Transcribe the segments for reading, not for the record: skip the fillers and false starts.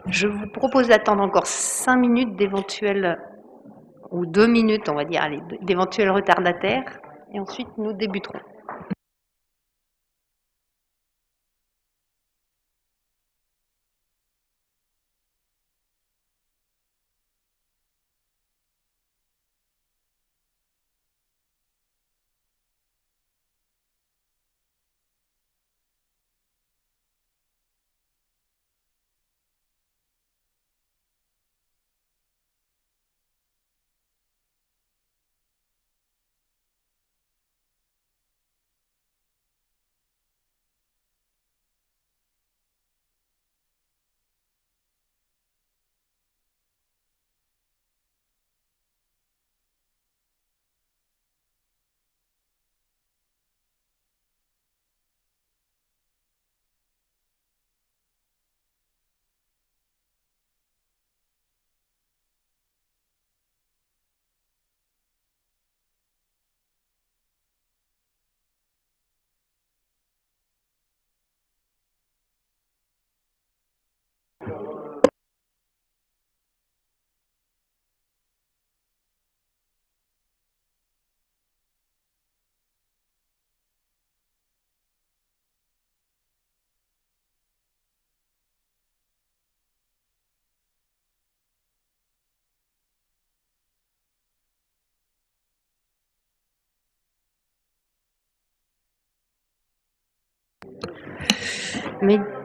Je vous propose d'attendre encore 5 minutes d'éventuels, ou 2 minutes, on va dire, allez, d'éventuels retardataires, et ensuite nous débuterons.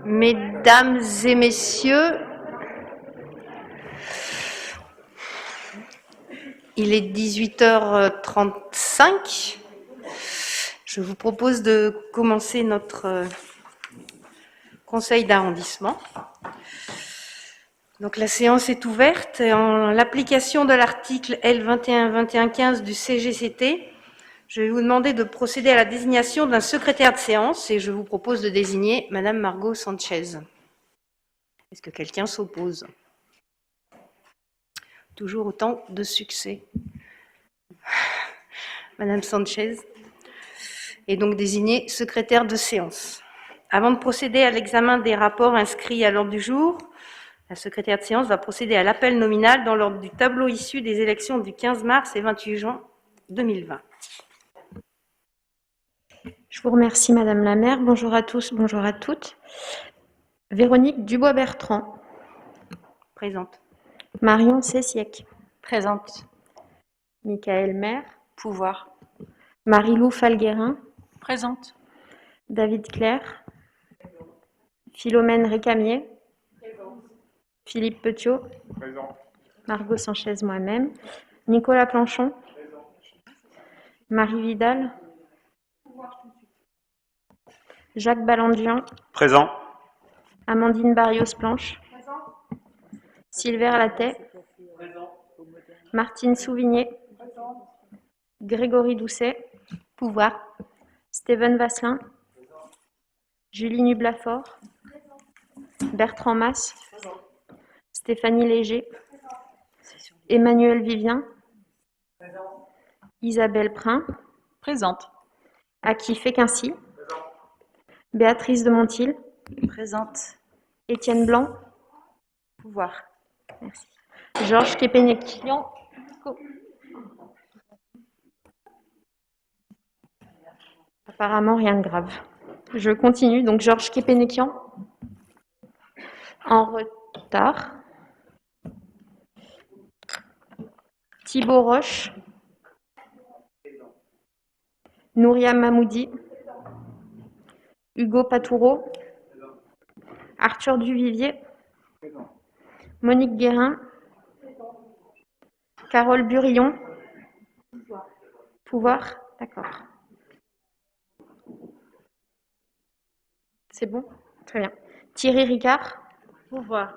Mesdames et messieurs, il est 18h35. Je vous propose de commencer notre conseil d'arrondissement. Donc la séance est ouverte. En l'application de l'article L212115 du CGCT, je vais vous demander de procéder à la désignation d'un secrétaire de séance et je vous propose de désigner Madame Margot Sanchez. Est-ce que quelqu'un s'oppose? Toujours autant de succès. Madame Sanchez est donc désignée secrétaire de séance. Avant de procéder à l'examen des rapports inscrits à l'ordre du jour, la secrétaire de séance va procéder à l'appel nominal dans l'ordre du tableau issu des élections du 15 mars et 28 juin 2020. Je vous remercie, Madame la maire. Bonjour à tous, bonjour à toutes. Véronique Dubois-Bertrand. Présente. Marion Cessiec. Présente. Michael Maire. Pouvoir. Marie-Lou Falguerin. Présente. David Claire. Philomène Récamier. Philippe Petiot. Présent. Margot Sanchez, moi-même. Nicolas Planchon. Marie Vidal. Jacques Balandian. Présent. Amandine Barrios-Planche. Sylvain Lattay. Martine Souvigné. Grégory Doucet. Pouvoir. Stéphane Vasselin. Julie Nublafort. Bertrand Mas. Stéphanie Léger. Emmanuel Vivien. Isabelle Prin. Présente. Aki Féquincy. Béatrice de Montil. Présente. Étienne Blanc. Pouvoir. Merci. Georges Képénékian. Apparemment, rien de grave. Je continue. Donc, Georges Képénékian. En retard. Thibaut Roche. Nouria Mahmoudi. Hugo Patoureau. Arthur Duvivier. Monique Guérin. Carole Burillon. Pouvoir. D'accord. C'est bon? Très bien. Thierry Ricard. Pouvoir.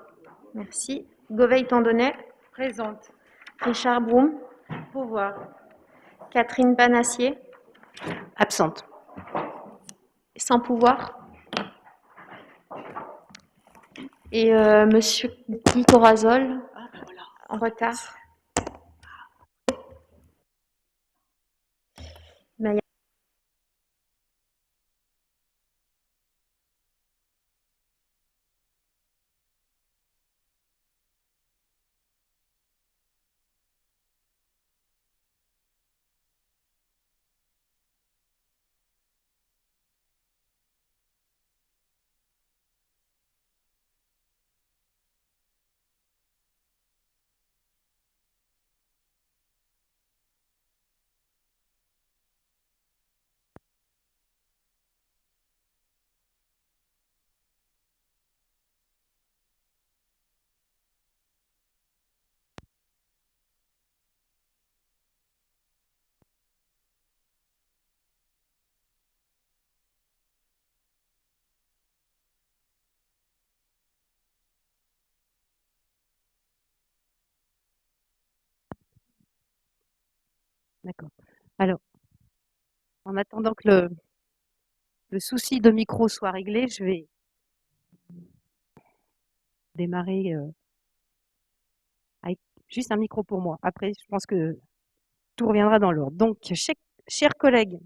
Merci. Goveille Tandonnet. Présente. Richard Broum. Pouvoir. Catherine Panassier. Absente. Sans pouvoir. Et Monsieur Guy Corazol. En retard. D'accord. Alors, en attendant que le souci de micro soit réglé, je vais démarrer avec juste un micro pour moi. Après, je pense que tout reviendra dans l'ordre. Donc, chers collègues,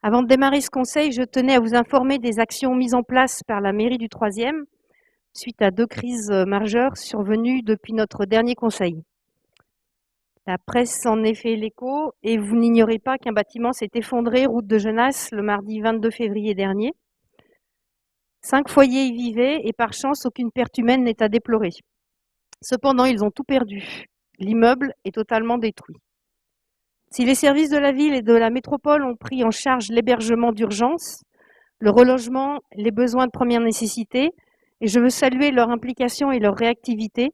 avant de démarrer ce conseil, je tenais à vous informer des actions mises en place par la mairie du 3e suite à 2 crises majeures survenues depuis notre dernier conseil. La presse en est fait l'écho et vous n'ignorez pas qu'un bâtiment s'est effondré route de Genasse le mardi 22 février dernier. 5 foyers y vivaient et par chance, aucune perte humaine n'est à déplorer. Cependant, ils ont tout perdu. L'immeuble est totalement détruit. Si les services de la ville et de la métropole ont pris en charge l'hébergement d'urgence, le relogement, les besoins de première nécessité, et je veux saluer leur implication et leur réactivité,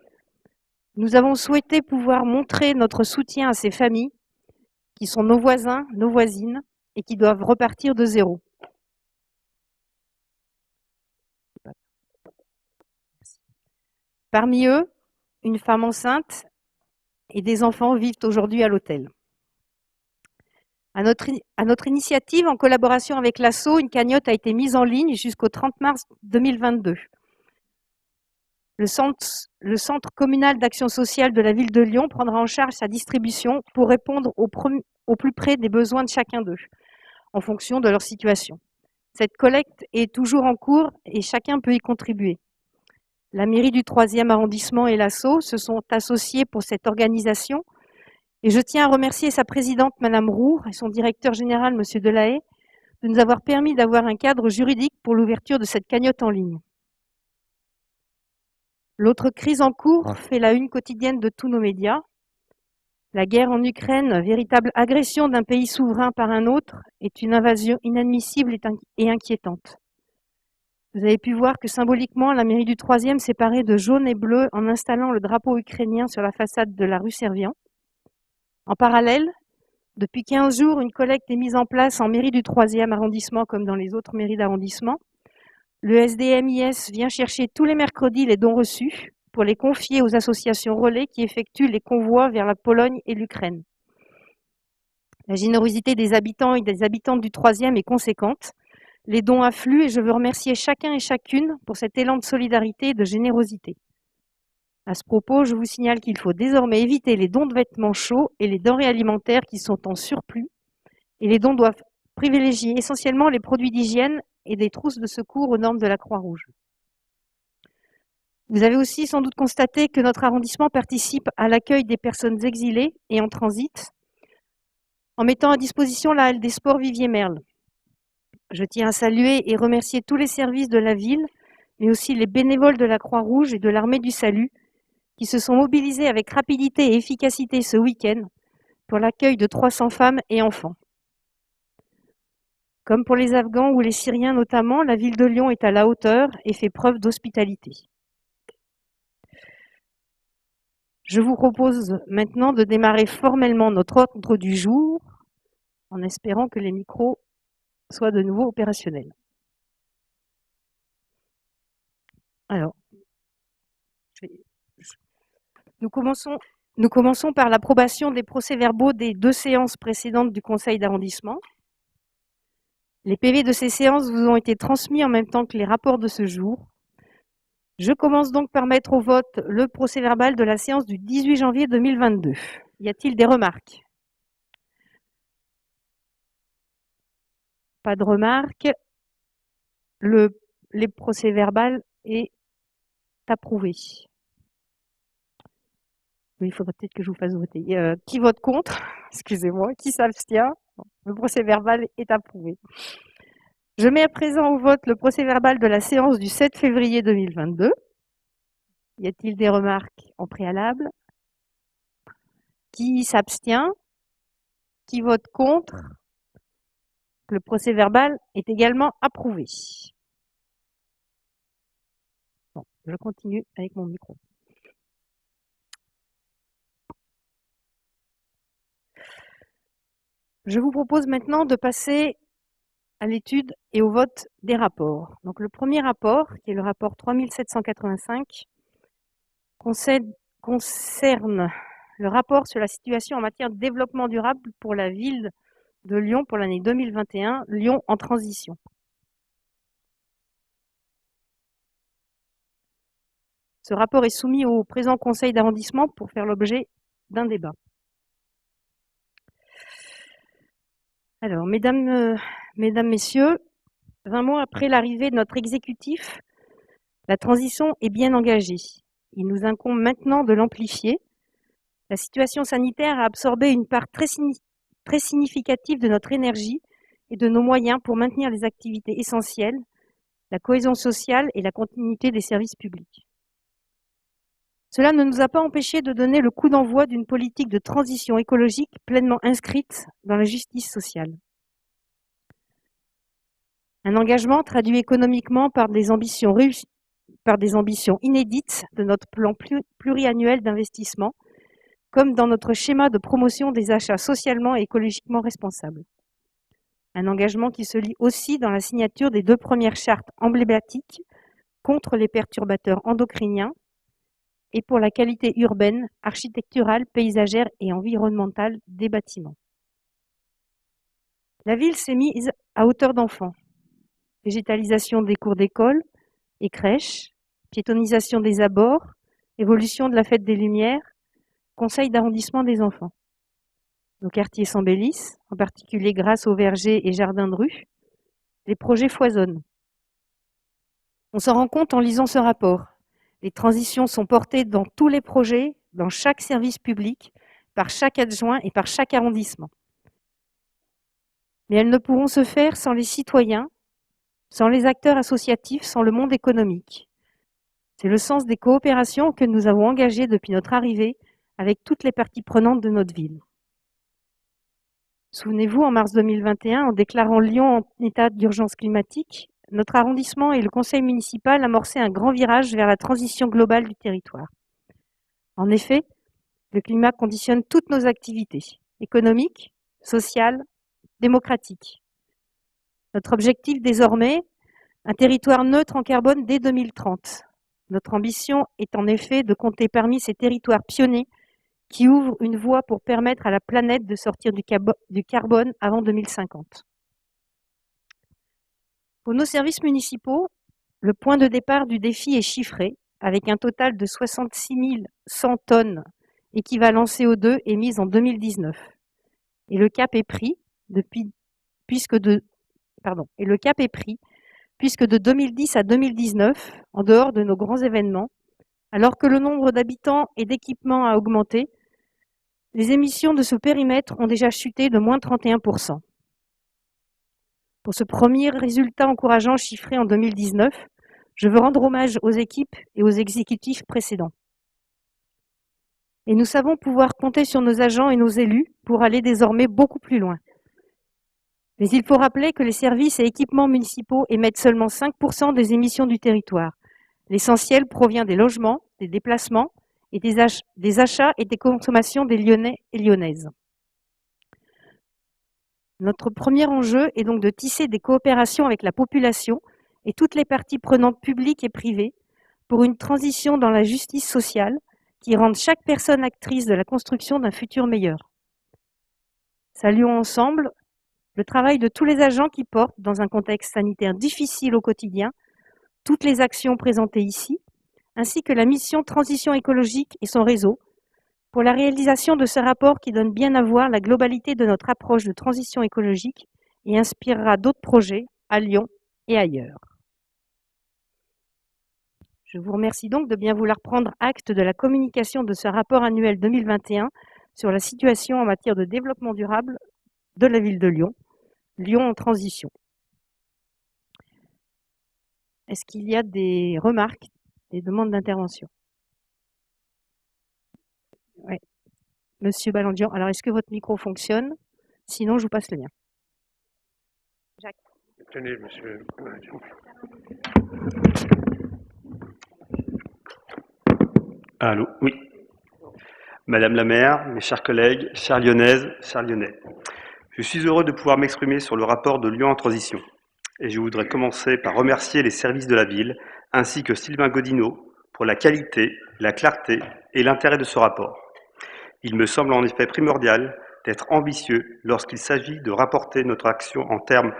nous avons souhaité pouvoir montrer notre soutien à ces familles qui sont nos voisins, nos voisines, et qui doivent repartir de zéro. Parmi eux, une femme enceinte et des enfants vivent aujourd'hui à l'hôtel. À notre initiative, en collaboration avec l'ASSO, une cagnotte a été mise en ligne jusqu'au 30 mars 2022. Le centre communal d'action sociale de la ville de Lyon prendra en charge sa distribution pour répondre au plus près des besoins de chacun d'eux, en fonction de leur situation. Cette collecte est toujours en cours et chacun peut y contribuer. La mairie du 3e arrondissement et l'ASSO se sont associés pour cette organisation et je tiens à remercier sa présidente, Madame Roux, et son directeur général, Monsieur Delahaye, de nous avoir permis d'avoir un cadre juridique pour l'ouverture de cette cagnotte en ligne. L'autre crise en cours fait la une quotidienne de tous nos médias. La guerre en Ukraine, véritable agression d'un pays souverain par un autre, est une invasion inadmissible et inquiétante. Vous avez pu voir que symboliquement, la mairie du 3e s'est parée de jaune et bleu en installant le drapeau ukrainien sur la façade de la rue Servian. En parallèle, depuis 15 jours, une collecte est mise en place en mairie du 3e arrondissement comme dans les autres mairies d'arrondissement. Le SDMIS vient chercher tous les mercredis les dons reçus pour les confier aux associations relais qui effectuent les convois vers la Pologne et l'Ukraine. La générosité des habitants et des habitantes du 3e est conséquente. Les dons affluent et je veux remercier chacun et chacune pour cet élan de solidarité et de générosité. À ce propos, je vous signale qu'il faut désormais éviter les dons de vêtements chauds et les denrées alimentaires qui sont en surplus, et les dons doivent privilégier essentiellement les produits d'hygiène et des trousses de secours aux normes de la Croix-Rouge. Vous avez aussi sans doute constaté que notre arrondissement participe à l'accueil des personnes exilées et en transit en mettant à disposition la halle des sports Vivier Merle. Je tiens à saluer et remercier tous les services de la ville, mais aussi les bénévoles de la Croix-Rouge et de l'Armée du Salut qui se sont mobilisés avec rapidité et efficacité ce week-end pour l'accueil de 300 femmes et enfants. Comme pour les Afghans ou les Syriens notamment, la ville de Lyon est à la hauteur et fait preuve d'hospitalité. Je vous propose maintenant de démarrer formellement notre ordre du jour en espérant que les micros soient de nouveau opérationnels. Alors, nous commençons par l'approbation des procès-verbaux des 2 séances précédentes du conseil d'arrondissement. Les PV de ces séances vous ont été transmis en même temps que les rapports de ce jour. Je commence donc par mettre au vote le procès-verbal de la séance du 18 janvier 2022. Y a-t-il des remarques? Pas de remarques. Les procès-verbal est approuvé. Oui, il faudrait peut-être que je vous fasse voter. Qui vote contre? Excusez-moi. Qui s'abstient? Le procès-verbal est approuvé. Je mets à présent au vote le procès-verbal de la séance du 7 février 2022. Y a-t-il des remarques en préalable? Qui s'abstient? Qui vote contre? Le procès-verbal est également approuvé. Bon, je continue avec mon micro. Je vous propose maintenant de passer à l'étude et au vote des rapports. Donc le premier rapport, qui est le rapport 3785, concerne le rapport sur la situation en matière de développement durable pour la ville de Lyon pour l'année 2021, Lyon en transition. Ce rapport est soumis au présent conseil d'arrondissement pour faire l'objet d'un débat. Alors, mesdames, messieurs, 20 mois après l'arrivée de notre exécutif, la transition est bien engagée. Il nous incombe maintenant de l'amplifier. La situation sanitaire a absorbé une part très significative de notre énergie et de nos moyens pour maintenir les activités essentielles, la cohésion sociale et la continuité des services publics. Cela ne nous a pas empêchés de donner le coup d'envoi d'une politique de transition écologique pleinement inscrite dans la justice sociale. Un engagement traduit économiquement par des ambitions inédites de notre plan pluriannuel d'investissement, comme dans notre schéma de promotion des achats socialement et écologiquement responsables. Un engagement qui se lie aussi dans la signature des 2 premières chartes emblématiques contre les perturbateurs endocriniens et pour la qualité urbaine, architecturale, paysagère et environnementale des bâtiments. La ville s'est mise à hauteur d'enfant. Végétalisation des cours d'école et crèches, piétonisation des abords, évolution de la fête des Lumières, conseil d'arrondissement des enfants. Nos quartiers s'embellissent, en particulier grâce aux vergers et jardins de rue. Les projets foisonnent. On s'en rend compte en lisant ce rapport. Les transitions sont portées dans tous les projets, dans chaque service public, par chaque adjoint et par chaque arrondissement. Mais elles ne pourront se faire sans les citoyens, sans les acteurs associatifs, sans le monde économique. C'est le sens des coopérations que nous avons engagées depuis notre arrivée avec toutes les parties prenantes de notre ville. Souvenez-vous, en mars 2021, en déclarant Lyon en état d'urgence climatique, notre arrondissement et le conseil municipal amorçaient un grand virage vers la transition globale du territoire. En effet, le climat conditionne toutes nos activités, économiques, sociales, démocratiques. Notre objectif désormais, un territoire neutre en carbone dès 2030. Notre ambition est en effet de compter parmi ces territoires pionniers qui ouvrent une voie pour permettre à la planète de sortir du carbone avant 2050. Pour nos services municipaux, le point de départ du défi est chiffré, avec un total de 66 100 tonnes équivalent CO2 émises en 2019. Et le cap est pris puisque de 2010 à 2019, en dehors de nos grands événements, alors que le nombre d'habitants et d'équipements a augmenté, les émissions de ce périmètre ont déjà chuté de moins 31%. Pour ce premier résultat encourageant chiffré en 2019, je veux rendre hommage aux équipes et aux exécutifs précédents. Et nous savons pouvoir compter sur nos agents et nos élus pour aller désormais beaucoup plus loin. Mais il faut rappeler que les services et équipements municipaux émettent seulement 5% des émissions du territoire. L'essentiel provient des logements, des déplacements et des achats et des consommations des Lyonnais et Lyonnaises. Notre premier enjeu est donc de tisser des coopérations avec la population et toutes les parties prenantes publiques et privées pour une transition dans la justice sociale qui rende chaque personne actrice de la construction d'un futur meilleur. Saluons ensemble le travail de tous les agents qui portent, dans un contexte sanitaire difficile au quotidien, toutes les actions présentées ici, ainsi que la mission Transition écologique et son réseau, pour la réalisation de ce rapport qui donne bien à voir la globalité de notre approche de transition écologique et inspirera d'autres projets à Lyon et ailleurs. Je vous remercie donc de bien vouloir prendre acte de la communication de ce rapport annuel 2021 sur la situation en matière de développement durable de la ville de Lyon, Lyon en transition. Est-ce qu'il y a des remarques, des demandes d'intervention? Oui. Monsieur Balandian, alors est-ce que votre micro fonctionne? Sinon, je vous passe le mien. Jacques. Tenez, monsieur Balandian. Allô, oui. Madame la maire, mes chers collègues, chères Lyonnaises, chers Lyonnais, je suis heureux de pouvoir m'exprimer sur le rapport de Lyon en transition. Et je voudrais commencer par remercier les services de la ville, ainsi que Sylvain Godineau, pour la qualité, la clarté et l'intérêt de ce rapport. Il me semble en effet primordial d'être ambitieux lorsqu'il s'agit de rapporter notre action en termes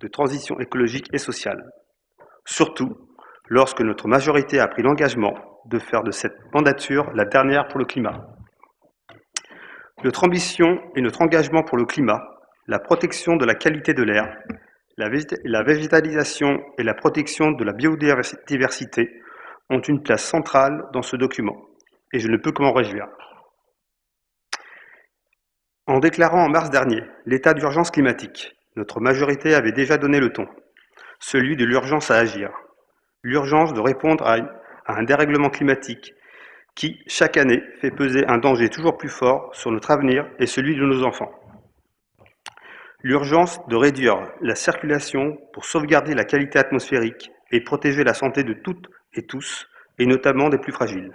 de transition écologique et sociale. Surtout lorsque notre majorité a pris l'engagement de faire de cette mandature la dernière pour le climat. Notre ambition et notre engagement pour le climat, la protection de la qualité de l'air, la végétalisation et la protection de la biodiversité ont une place centrale dans ce document, et je ne peux que m'en réjouir. En déclarant en mars dernier l'état d'urgence climatique, notre majorité avait déjà donné le ton, celui de l'urgence à agir, l'urgence de répondre à un dérèglement climatique qui, chaque année, fait peser un danger toujours plus fort sur notre avenir et celui de nos enfants. L'urgence de réduire la circulation pour sauvegarder la qualité atmosphérique et protéger la santé de toutes et tous, et notamment des plus fragiles.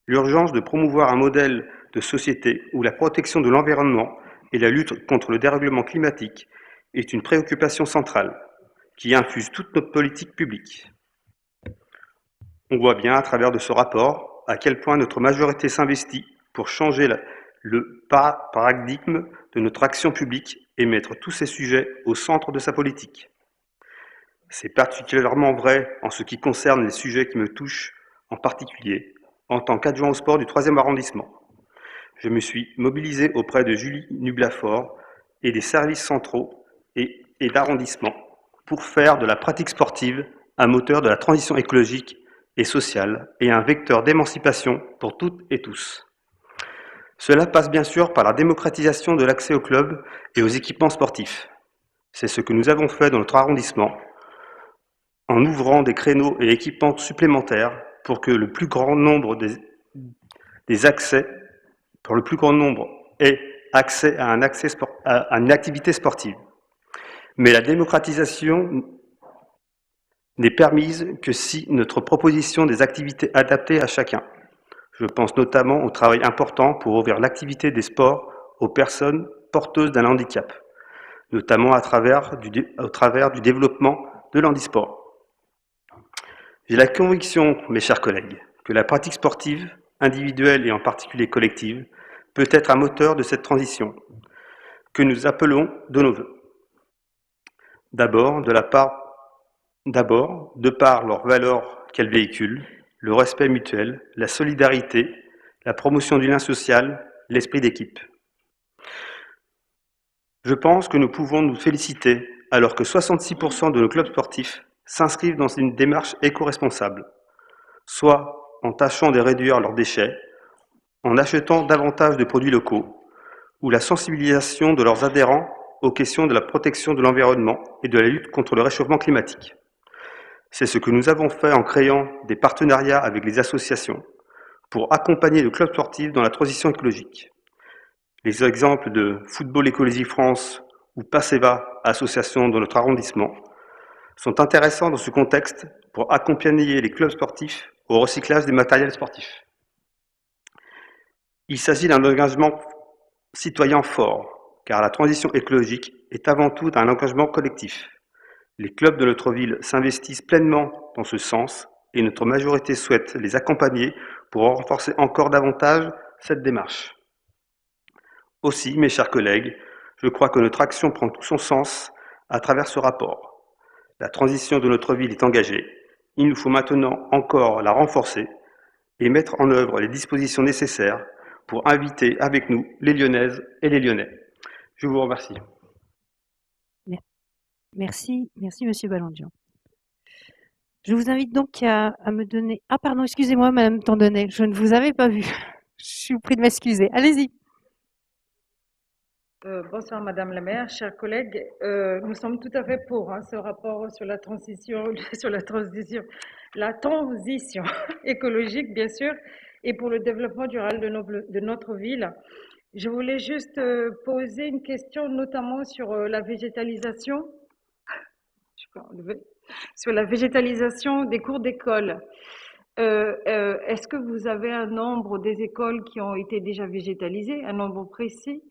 L'urgence de promouvoir un modèle de société où la protection de l'environnement et la lutte contre le dérèglement climatique est une préoccupation centrale qui infuse toute notre politique publique. On voit bien à travers de ce rapport à quel point notre majorité s'investit pour changer le paradigme de notre action publique et mettre tous ces sujets au centre de sa politique. C'est particulièrement vrai en ce qui concerne les sujets qui me touchent en particulier en tant qu'adjoint au sport du 3e arrondissement. Je me suis mobilisé auprès de Julie Nublafort et des services centraux et d'arrondissement pour faire de la pratique sportive un moteur de la transition écologique et sociale et un vecteur d'émancipation pour toutes et tous. Cela passe bien sûr par la démocratisation de l'accès aux clubs et aux équipements sportifs. C'est ce que nous avons fait dans notre arrondissement en ouvrant des créneaux et équipements supplémentaires pour que le plus grand nombre ait accès à une activité sportive. Mais la démocratisation n'est permise que si notre proposition des activités adaptées à chacun. Je pense notamment au travail important pour ouvrir l'activité des sports aux personnes porteuses d'un handicap, notamment au travers du développement de l'handisport. J'ai la conviction, mes chers collègues, que la pratique sportive, individuelle et en particulier collective, peut être un moteur de cette transition que nous appelons de nos vœux. D'abord, de par leurs valeurs qu'elles véhiculent, le respect mutuel, la solidarité, la promotion du lien social, l'esprit d'équipe. Je pense que nous pouvons nous féliciter alors que 66% de nos clubs sportifs s'inscrivent dans une démarche éco-responsable, soit en tâchant de réduire leurs déchets, en achetant davantage de produits locaux, ou la sensibilisation de leurs adhérents aux questions de la protection de l'environnement et de la lutte contre le réchauffement climatique. C'est ce que nous avons fait en créant des partenariats avec les associations pour accompagner le club sportif dans la transition écologique. Les exemples de Football Écologie France ou Passeva, association de notre arrondissement, sont intéressants dans ce contexte pour accompagner les clubs sportifs au recyclage des matériels sportifs. Il s'agit d'un engagement citoyen fort, car la transition écologique est avant tout un engagement collectif. Les clubs de notre ville s'investissent pleinement dans ce sens et notre majorité souhaite les accompagner pour renforcer encore davantage cette démarche. Aussi, mes chers collègues, je crois que notre action prend tout son sens à travers ce rapport. La transition de notre ville est engagée. Il nous faut maintenant encore la renforcer et mettre en œuvre les dispositions nécessaires pour inviter avec nous les Lyonnaises et les Lyonnais. Je vous remercie. Merci, Monsieur Balandian. Je vous invite donc à me donner... Ah pardon, excusez-moi Madame Tandonnet, je ne vous avais pas vu. Je suis prie de m'excuser. Allez-y. Bonsoir Madame la maire, chers collègues. Nous sommes tout à fait pour ce rapport sur la transition écologique bien sûr, et pour le développement durable de notre ville. Je voulais juste poser une question notamment sur la végétalisation. Sur la végétalisation des cours d'école. Est-ce que vous avez un nombre des écoles qui ont été déjà végétalisées, un nombre précis?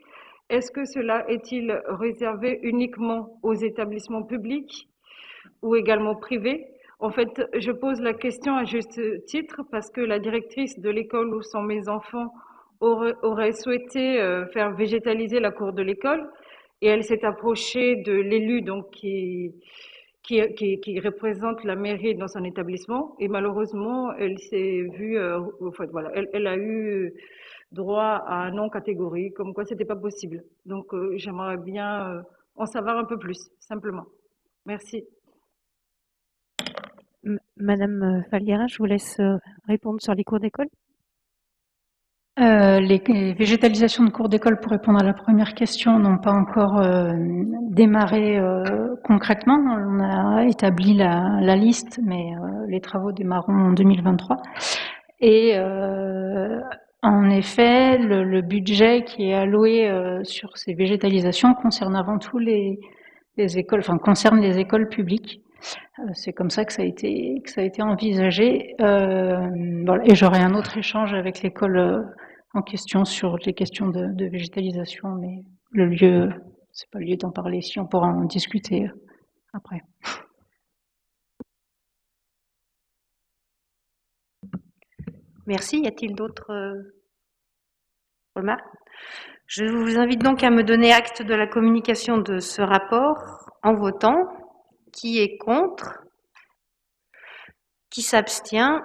Est-ce que cela est-il réservé uniquement aux établissements publics ou également privés? En fait, je pose la question à juste titre parce que la directrice de l'école où sont mes enfants aurait souhaité faire végétaliser la cour de l'école et elle s'est approchée de l'élu donc qui représente la mairie dans son établissement et malheureusement elle s'est vue en fait, voilà, elle a eu droit à un non catégorique comme quoi c'était pas possible. Donc j'aimerais bien en savoir un peu plus simplement. Merci. Madame Falguera, je vous laisse répondre sur les cours d'école. Les végétalisations de cours d'école, pour répondre à la première question, n'ont pas encore démarré concrètement. On a établi la liste, mais les travaux démarreront en 2023. Et en effet, le budget qui est alloué sur ces végétalisations concerne avant tout les écoles, enfin concerne les écoles publiques. C'est comme ça que ça a été envisagé. Voilà. Et j'aurai un autre échange avec l'école en question sur les questions de végétalisation, mais le lieu, c'est pas le lieu d'en parler ici, on pourra en discuter après. Merci. Y a-t-il d'autres remarques? Je vous invite donc à me donner acte de la communication de ce rapport en votant. Qui est contre? Qui s'abstient?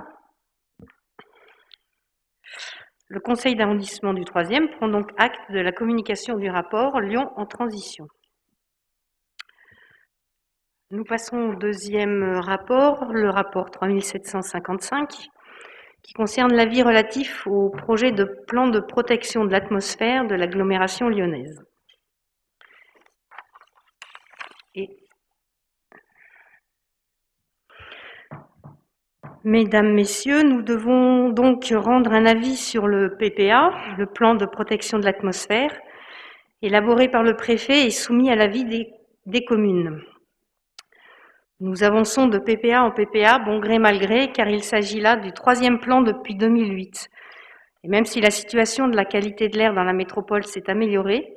Le conseil d'arrondissement du 3e prend donc acte de la communication du rapport Lyon en transition. Nous passons au deuxième rapport, le rapport 3755, qui concerne l'avis relatif au projet de plan de protection de l'atmosphère de l'agglomération lyonnaise. Mesdames, Messieurs, nous devons donc rendre un avis sur le PPA, le plan de protection de l'atmosphère, élaboré par le préfet et soumis à l'avis des communes. Nous avançons de PPA en PPA, bon gré mal gré, car il s'agit là du 3e plan depuis 2008. Et même si la situation de la qualité de l'air dans la métropole s'est améliorée,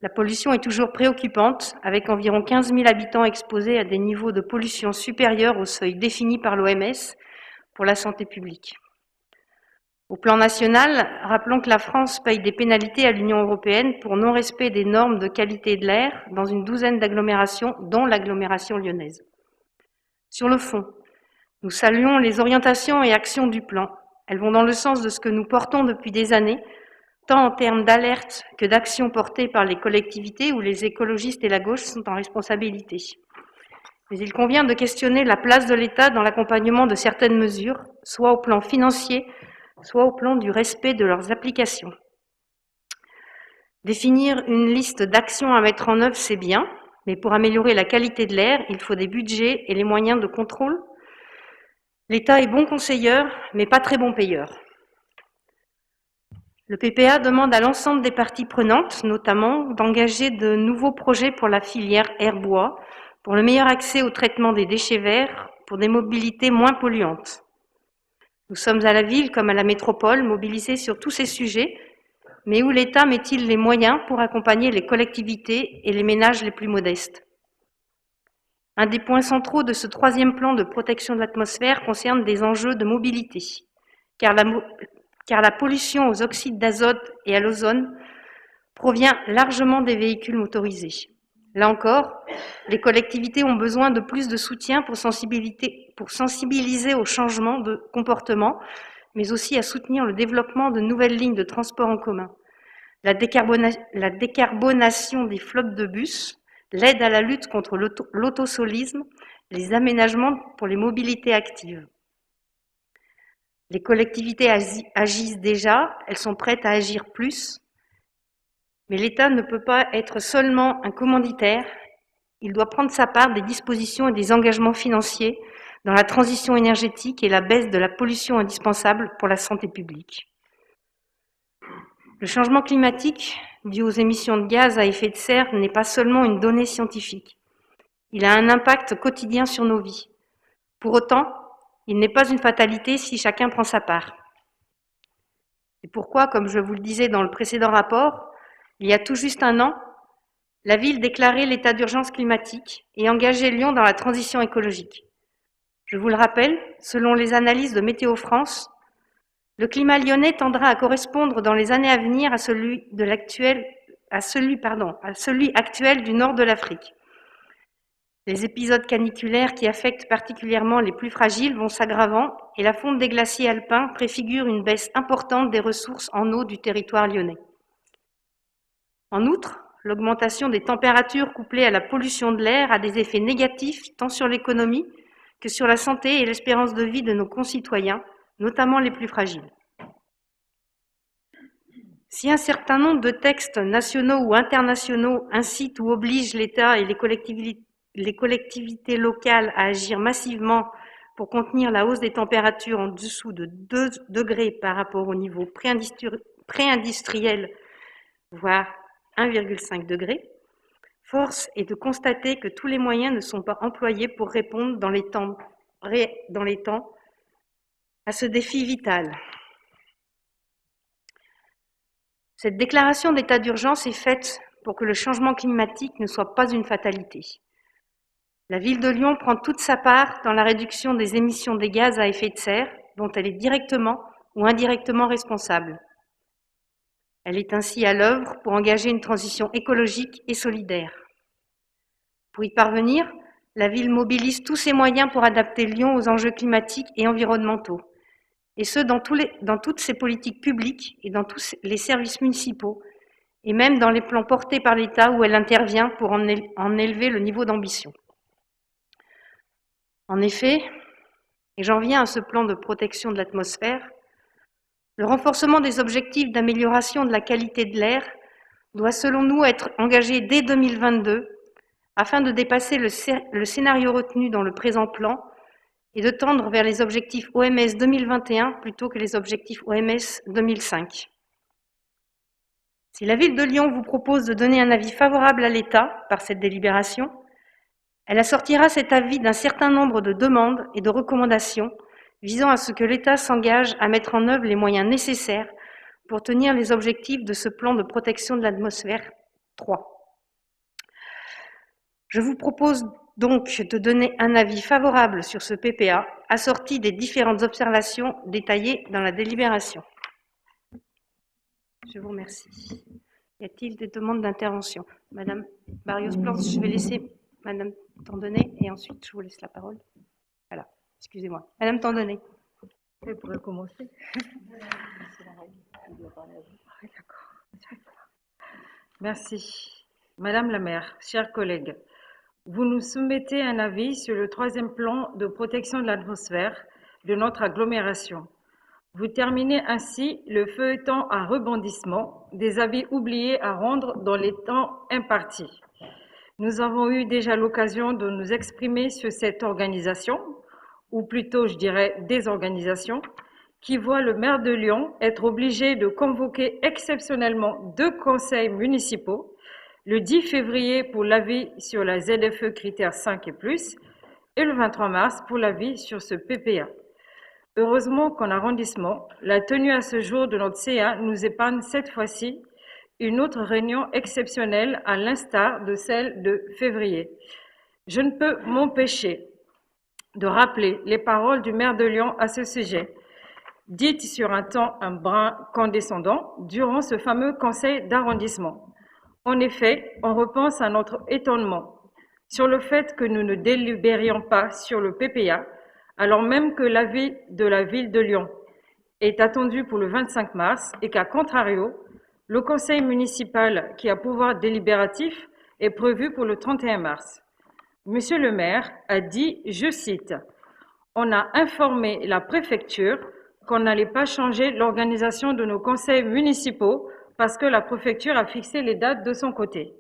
la pollution est toujours préoccupante, avec environ 15 000 habitants exposés à des niveaux de pollution supérieurs au seuil défini par l'OMS pour la santé publique. Au plan national, rappelons que la France paye des pénalités à l'Union européenne pour non-respect des normes de qualité de l'air dans une douzaine d'agglomérations, dont l'agglomération lyonnaise. Sur le fond, nous saluons les orientations et actions du plan. Elles vont dans le sens de ce que nous portons depuis des années, tant en termes d'alerte que d'actions portées par les collectivités où les écologistes et la gauche sont en responsabilité. Mais il convient de questionner la place de l'État dans l'accompagnement de certaines mesures, soit au plan financier, soit au plan du respect de leurs applications. Définir une liste d'actions à mettre en œuvre, c'est bien, mais pour améliorer la qualité de l'air, il faut des budgets et les moyens de contrôle. L'État est bon conseilleur, mais pas très bon payeur. Le PPA demande à l'ensemble des parties prenantes, notamment, d'engager de nouveaux projets pour la filière air-bois, pour le meilleur accès au traitement des déchets verts, pour des mobilités moins polluantes. Nous sommes à la ville comme à la métropole mobilisés sur tous ces sujets, mais où l'État met-il les moyens pour accompagner les collectivités et les ménages les plus modestes? Un des points centraux de ce 3e plan de protection de l'atmosphère concerne des enjeux de mobilité, car la pollution aux oxydes d'azote et à l'ozone provient largement des véhicules motorisés. Là encore, les collectivités ont besoin de plus de soutien pour sensibiliser au changement de comportement, mais aussi à soutenir le développement de nouvelles lignes de transport en commun. La décarbonation des flottes de bus, l'aide à la lutte contre l'autosolisme, les aménagements pour les mobilités actives. Les collectivités agissent déjà, elles sont prêtes à agir plus, mais l'État ne peut pas être seulement un commanditaire, il doit prendre sa part des dispositions et des engagements financiers dans la transition énergétique et la baisse de la pollution indispensable pour la santé publique. Le changement climatique dû aux émissions de gaz à effet de serre n'est pas seulement une donnée scientifique. Il a un impact quotidien sur nos vies. Pour autant, il n'est pas une fatalité si chacun prend sa part. C'est pourquoi, comme je vous le disais dans le précédent rapport, il y a tout juste un an, la ville déclarait l'état d'urgence climatique et engageait Lyon dans la transition écologique. Je vous le rappelle, selon les analyses de Météo France, Le climat lyonnais tendra à correspondre dans les années à venir à celui actuel du nord de l'Afrique. Les épisodes caniculaires qui affectent particulièrement les plus fragiles vont s'aggravant et la fonte des glaciers alpins préfigure une baisse importante des ressources en eau du territoire lyonnais. En outre, l'augmentation des températures couplée à la pollution de l'air a des effets négatifs tant sur l'économie que sur la santé et l'espérance de vie de nos concitoyens, notamment les plus fragiles. Si un certain nombre de textes nationaux ou internationaux incitent ou obligent l'État et les collectivités locales à agir massivement pour contenir la hausse des températures en dessous de 2 degrés par rapport au niveau pré-industriel, voire 1,5 degré, force est de constater que tous les moyens ne sont pas employés pour répondre dans les temps à ce défi vital. Cette déclaration d'état d'urgence est faite pour que le changement climatique ne soit pas une fatalité. La ville de Lyon prend toute sa part dans la réduction des émissions des gaz à effet de serre, dont elle est directement ou indirectement responsable. Elle est ainsi à l'œuvre pour engager une transition écologique et solidaire. Pour y parvenir, la ville mobilise tous ses moyens pour adapter Lyon aux enjeux climatiques et environnementaux, et ce dans toutes ses politiques publiques et dans tous les services municipaux, et même dans les plans portés par l'État où elle intervient pour en élever le niveau d'ambition. En effet, et j'en viens à ce plan de protection de l'atmosphère, le renforcement des objectifs d'amélioration de la qualité de l'air doit selon nous être engagé dès 2022 afin de dépasser le scénario retenu dans le présent plan et de tendre vers les objectifs OMS 2021 plutôt que les objectifs OMS 2005. Si la ville de Lyon vous propose de donner un avis favorable à l'État par cette délibération, elle assortira cet avis d'un certain nombre de demandes et de recommandations visant à ce que l'État s'engage à mettre en œuvre les moyens nécessaires pour tenir les objectifs de ce plan de protection de l'atmosphère 3. Je vous propose donc de donner un avis favorable sur ce PPA, assorti des différentes observations détaillées dans la délibération. Je vous remercie. Y a-t-il des demandes d'intervention? Madame Barrios-Plans, je vais laisser Madame Tandonnet et ensuite je vous laisse la parole. Voilà, excusez-moi. Madame Tandonnet. Vous pourrez commencer. Merci. Madame la maire, chers collègues, vous nous soumettez un avis sur le 3e plan de protection de l'atmosphère de notre agglomération. Vous terminez ainsi le feuilleton à rebondissement des avis oubliés à rendre dans les temps impartis. Nous avons eu déjà l'occasion de nous exprimer sur cette organisation, ou plutôt je dirais désorganisation, qui voit le maire de Lyon être obligé de convoquer exceptionnellement 2 conseils municipaux, le 10 février pour l'avis sur la ZFE critère 5 et plus, et le 23 mars pour l'avis sur ce PPA. Heureusement qu'en arrondissement, la tenue à ce jour de notre CA nous épargne cette fois-ci une autre réunion exceptionnelle à l'instar de celle de février. Je ne peux m'empêcher de rappeler les paroles du maire de Lyon à ce sujet, dites sur un ton un brin condescendant durant ce fameux conseil d'arrondissement. En effet, on repense à notre étonnement sur le fait que nous ne délibérions pas sur le PPA, alors même que l'avis de la ville de Lyon est attendu pour le 25 mars et qu'à contrario, le conseil municipal qui a pouvoir délibératif est prévu pour le 31 mars. Monsieur le maire a dit, je cite, « On a informé la préfecture qu'on n'allait pas changer l'organisation de nos conseils municipaux parce que la préfecture a fixé les dates de son côté. »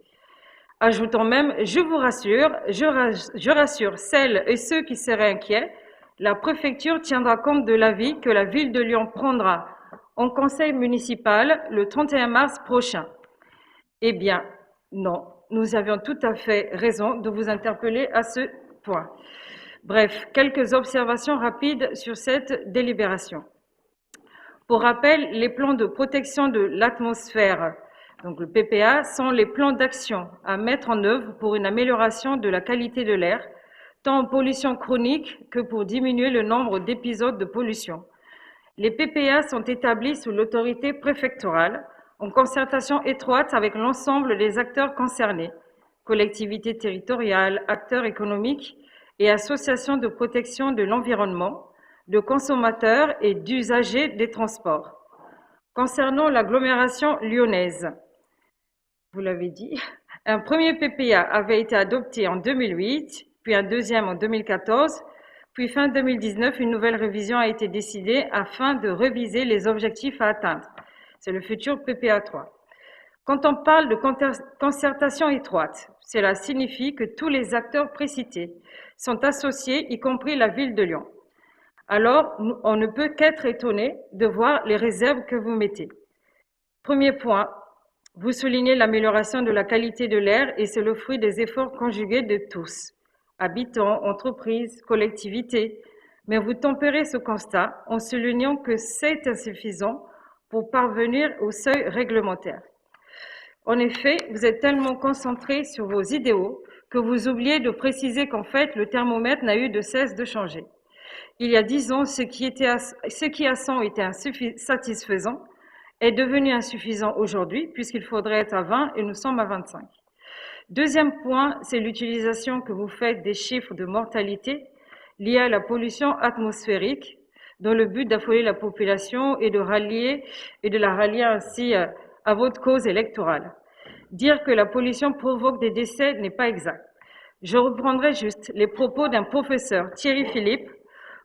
Ajoutons même, je vous rassure, je rassure celles et ceux qui seraient inquiets, la préfecture tiendra compte de l'avis que la ville de Lyon prendra en conseil municipal le 31 mars prochain. Eh bien, non, nous avions tout à fait raison de vous interpeller à ce point. Bref, quelques observations rapides sur cette délibération. Pour rappel, les plans de protection de l'atmosphère, donc le PPA, sont les plans d'action à mettre en œuvre pour une amélioration de la qualité de l'air, tant en pollution chronique que pour diminuer le nombre d'épisodes de pollution. Les PPA sont établis sous l'autorité préfectorale, en concertation étroite avec l'ensemble des acteurs concernés, collectivités territoriales, acteurs économiques et associations de protection de l'environnement, de consommateurs et d'usagers des transports. Concernant l'agglomération lyonnaise, vous l'avez dit, un premier PPA avait été adopté en 2008, puis un deuxième en 2014, puis fin 2019, une nouvelle révision a été décidée afin de réviser les objectifs à atteindre. C'est le futur PPA 3. Quand on parle de concertation étroite, cela signifie que tous les acteurs précités sont associés, y compris la ville de Lyon. Alors, on ne peut qu'être étonné de voir les réserves que vous mettez. Premier point, vous soulignez l'amélioration de la qualité de l'air et c'est le fruit des efforts conjugués de tous, habitants, entreprises, collectivités. Mais vous tempérez ce constat en soulignant que c'est insuffisant pour parvenir au seuil réglementaire. En effet, vous êtes tellement concentré sur vos idéaux que vous oubliez de préciser qu'en fait, le thermomètre n'a eu de cesse de changer. Il y a 10 ans, ce qui à 100 était satisfaisant est devenu insuffisant aujourd'hui, puisqu'il faudrait être à 20 et nous sommes à 25. Deuxième point, c'est l'utilisation que vous faites des chiffres de mortalité liés à la pollution atmosphérique, dans le but d'affoler la population et de la rallier ainsi à votre cause électorale. Dire que la pollution provoque des décès n'est pas exact. Je reprendrai juste les propos d'un professeur, Thierry Philippe,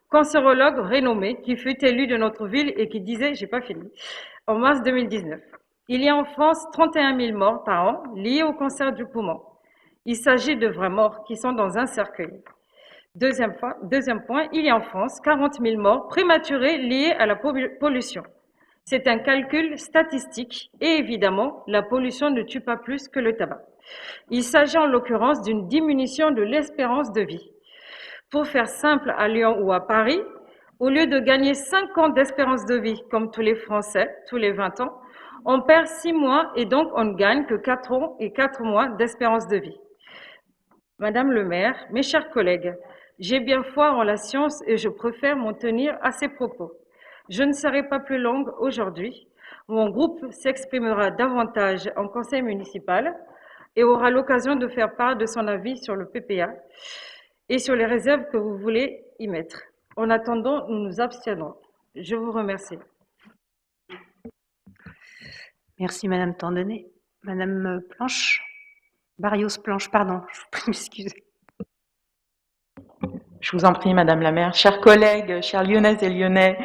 cancérologue renommé, qui fut élu de notre ville et qui disait, j'ai pas fini, en mars 2019. Il y a en France 31 000 morts par an liés au cancer du poumon. Il s'agit de vraies morts qui sont dans un cercueil. Deuxième point, il y a en France 40 000 morts prématurées liées à la pollution. C'est un calcul statistique et évidemment, la pollution ne tue pas plus que le tabac. Il s'agit en l'occurrence d'une diminution de l'espérance de vie. Pour faire simple, à Lyon ou à Paris, au lieu de gagner 5 ans d'espérance de vie, comme tous les Français, tous les 20 ans, on perd 6 mois et donc on ne gagne que 4 ans et 4 mois d'espérance de vie. Madame le maire, mes chers collègues, j'ai bien foi en la science et je préfère m'en tenir à ces propos. Je ne serai pas plus longue aujourd'hui. Mon groupe s'exprimera davantage en conseil municipal et aura l'occasion de faire part de son avis sur le PPA et sur les réserves que vous voulez y mettre. En attendant, nous nous abstiendrons. Je vous remercie. Merci Madame Tandonnet. Madame Planche, Barrios Planche, pardon, je vous prie m'excuser. Je vous en prie, Madame la maire. Chers collègues, chers Lyonnaises et Lyonnais,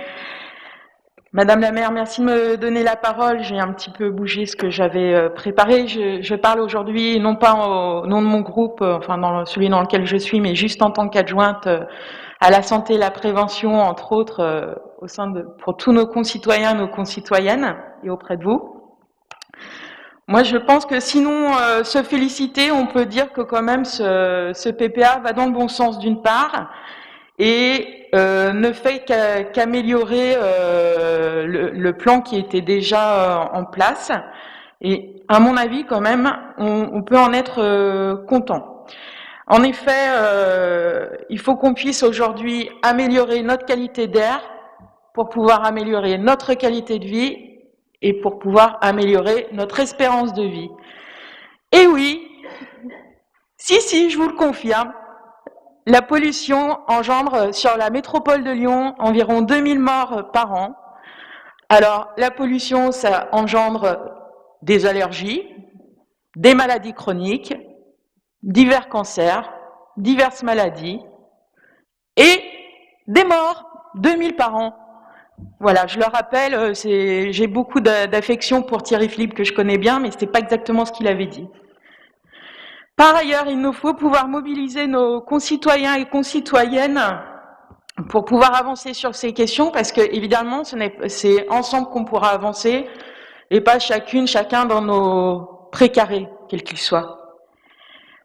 Madame la maire, merci de me donner la parole. J'ai un petit peu bougé ce que j'avais préparé. Je parle aujourd'hui non pas au nom de mon groupe, enfin dans celui dans lequel je suis, mais juste en tant qu'adjointe à la santé et la prévention, entre autres, pour tous nos concitoyens, nos concitoyennes et auprès de vous. Moi, je pense que sinon se féliciter, on peut dire que quand même ce PPA va dans le bon sens d'une part et ne fait qu'améliorer le plan qui était déjà en place. Et à mon avis, quand même, on peut en être content. En effet, il faut qu'on puisse aujourd'hui améliorer notre qualité d'air pour pouvoir améliorer notre qualité de vie et pour pouvoir améliorer notre espérance de vie. Et oui, si, je vous le confirme, la pollution engendre sur la métropole de Lyon environ 2000 morts par an. Alors, la pollution, ça engendre des allergies, des maladies chroniques, divers cancers, diverses maladies et des morts, 2000 par an. Voilà, je le rappelle, j'ai beaucoup d'affection pour Thierry Philippe que je connais bien, mais ce n'est pas exactement ce qu'il avait dit. Par ailleurs, il nous faut pouvoir mobiliser nos concitoyens et concitoyennes pour pouvoir avancer sur ces questions, parce que évidemment, c'est ensemble qu'on pourra avancer, et pas chacun dans nos précarés, quels qu'ils soient.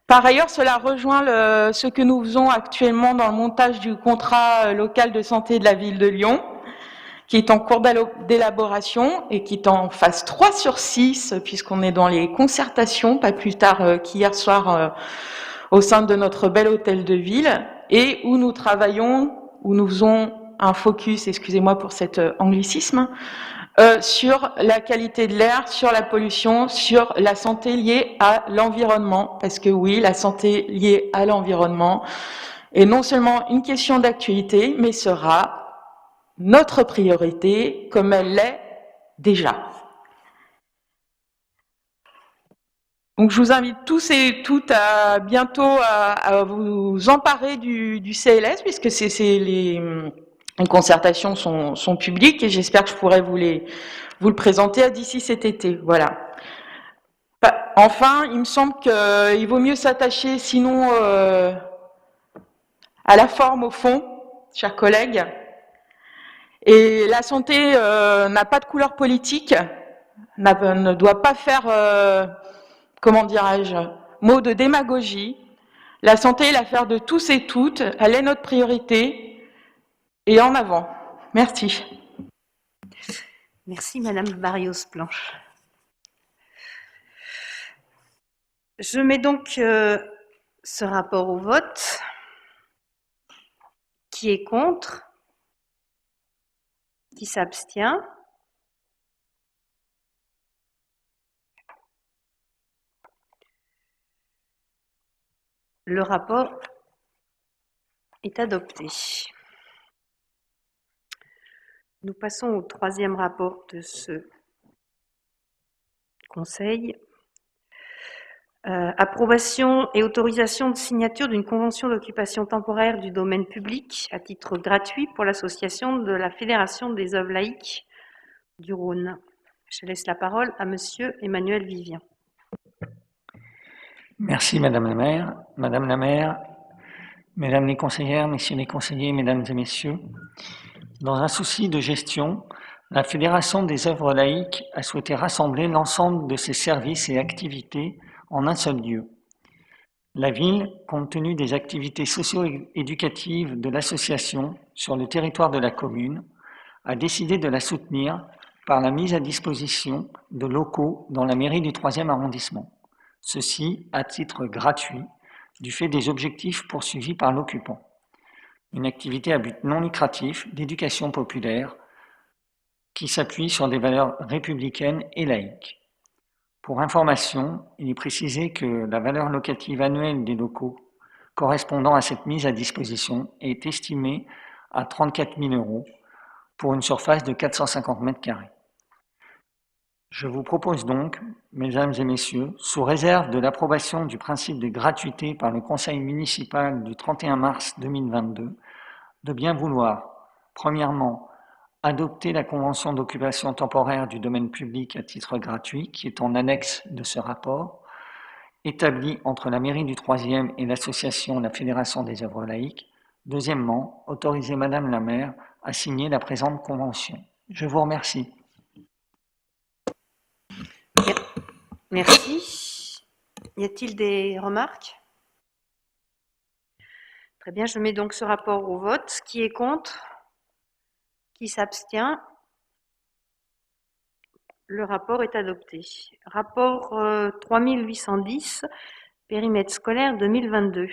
Par ailleurs, cela rejoint ce que nous faisons actuellement dans le montage du contrat local de santé de la ville de Lyon, qui est en cours d'élaboration et qui est en phase 3 sur 6, puisqu'on est dans les concertations, pas plus tard qu'hier soir, au sein de notre bel hôtel de ville, et où nous travaillons, où nous faisons un focus, excusez-moi pour cet anglicisme, sur la qualité de l'air, sur la pollution, sur la santé liée à l'environnement. Parce que oui, la santé liée à l'environnement est non seulement une question d'actualité, mais sera notre priorité comme elle l'est déjà. Donc je vous invite tous et toutes à bientôt à vous emparer du CLS, puisque les concertations sont publiques, et j'espère que je pourrai vous le présenter d'ici cet été. Voilà. Enfin, il me semble qu'il vaut mieux s'attacher sinon à la forme au fond, chers collègues. Et la santé n'a pas de couleur politique, ne doit pas faire... comment dirais-je, mot de démagogie. La santé est l'affaire de tous et toutes, elle est notre priorité, et en avant. Merci. Merci Madame Barrios-Blanche. Je mets donc ce rapport au vote. Qui est contre? Qui s'abstient? Le rapport est adopté. Nous passons au troisième rapport de ce Conseil. Approbation et autorisation de signature d'une convention d'occupation temporaire du domaine public à titre gratuit pour l'association de la Fédération des œuvres laïques du Rhône. Je laisse la parole à Monsieur Emmanuel Vivien. Merci Madame la maire. Madame la maire, Mesdames les conseillères, Messieurs les conseillers, Mesdames et Messieurs, dans un souci de gestion, la Fédération des œuvres laïques a souhaité rassembler l'ensemble de ses services et activités en un seul lieu. La ville, compte tenu des activités socio-éducatives de l'association sur le territoire de la commune, a décidé de la soutenir par la mise à disposition de locaux dans la mairie du 3e arrondissement. Ceci à titre gratuit, du fait des objectifs poursuivis par l'occupant. Une activité à but non lucratif d'éducation populaire qui s'appuie sur des valeurs républicaines et laïques. Pour information, il est précisé que la valeur locative annuelle des locaux correspondant à cette mise à disposition est estimée à 34 000 € pour une surface de 450 m². Je vous propose donc, Mesdames et Messieurs, sous réserve de l'approbation du principe de gratuité par le Conseil municipal du 31 mars 2022, de bien vouloir, premièrement, adopter la convention d'occupation temporaire du domaine public à titre gratuit, qui est en annexe de ce rapport, établie entre la mairie du 3e et l'association La Fédération des œuvres laïques. Deuxièmement, autoriser Madame la maire à signer la présente convention. Je vous remercie. Merci. Y a-t-il des remarques? Très bien, je mets donc ce rapport au vote. Qui est contre? Qui s'abstient? Le rapport est adopté. Rapport 3810, périmètre scolaire 2022.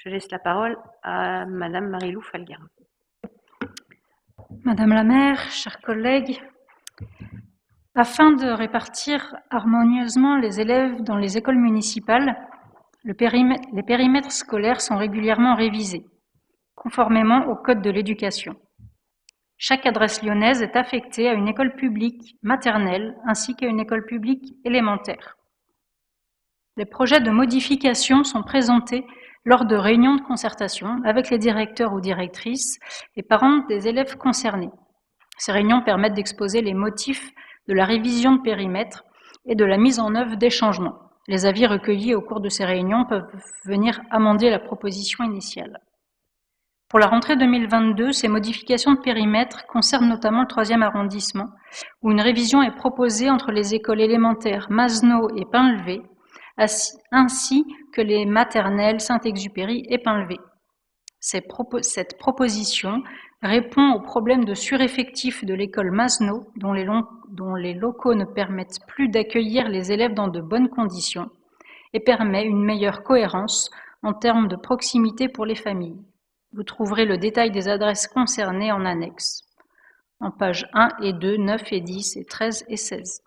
Je laisse la parole à Madame Marie-Lou Falguerin. Madame la maire, chers collègues, afin de répartir harmonieusement les élèves dans les écoles municipales, les périmètres scolaires sont régulièrement révisés, conformément au Code de l'éducation. Chaque adresse lyonnaise est affectée à une école publique maternelle ainsi qu'à une école publique élémentaire. Les projets de modification sont présentés lors de réunions de concertation avec les directeurs ou directrices et parents des élèves concernés. Ces réunions permettent d'exposer les motifs de la révision de périmètre et de la mise en œuvre des changements. Les avis recueillis au cours de ces réunions peuvent venir amender la proposition initiale. Pour la rentrée 2022, ces modifications de périmètre concernent notamment le 3e arrondissement, où une révision est proposée entre les écoles élémentaires Masneau et Pinlevé, ainsi que les maternelles Saint-Exupéry et Pinlevé. Cette proposition répond au problème de sureffectif de l'école Masneau, dont les locaux ne permettent plus d'accueillir les élèves dans de bonnes conditions, et permet une meilleure cohérence en termes de proximité pour les familles. Vous trouverez le détail des adresses concernées en annexe, en pages 1 et 2, 9 et 10 et 13 et 16.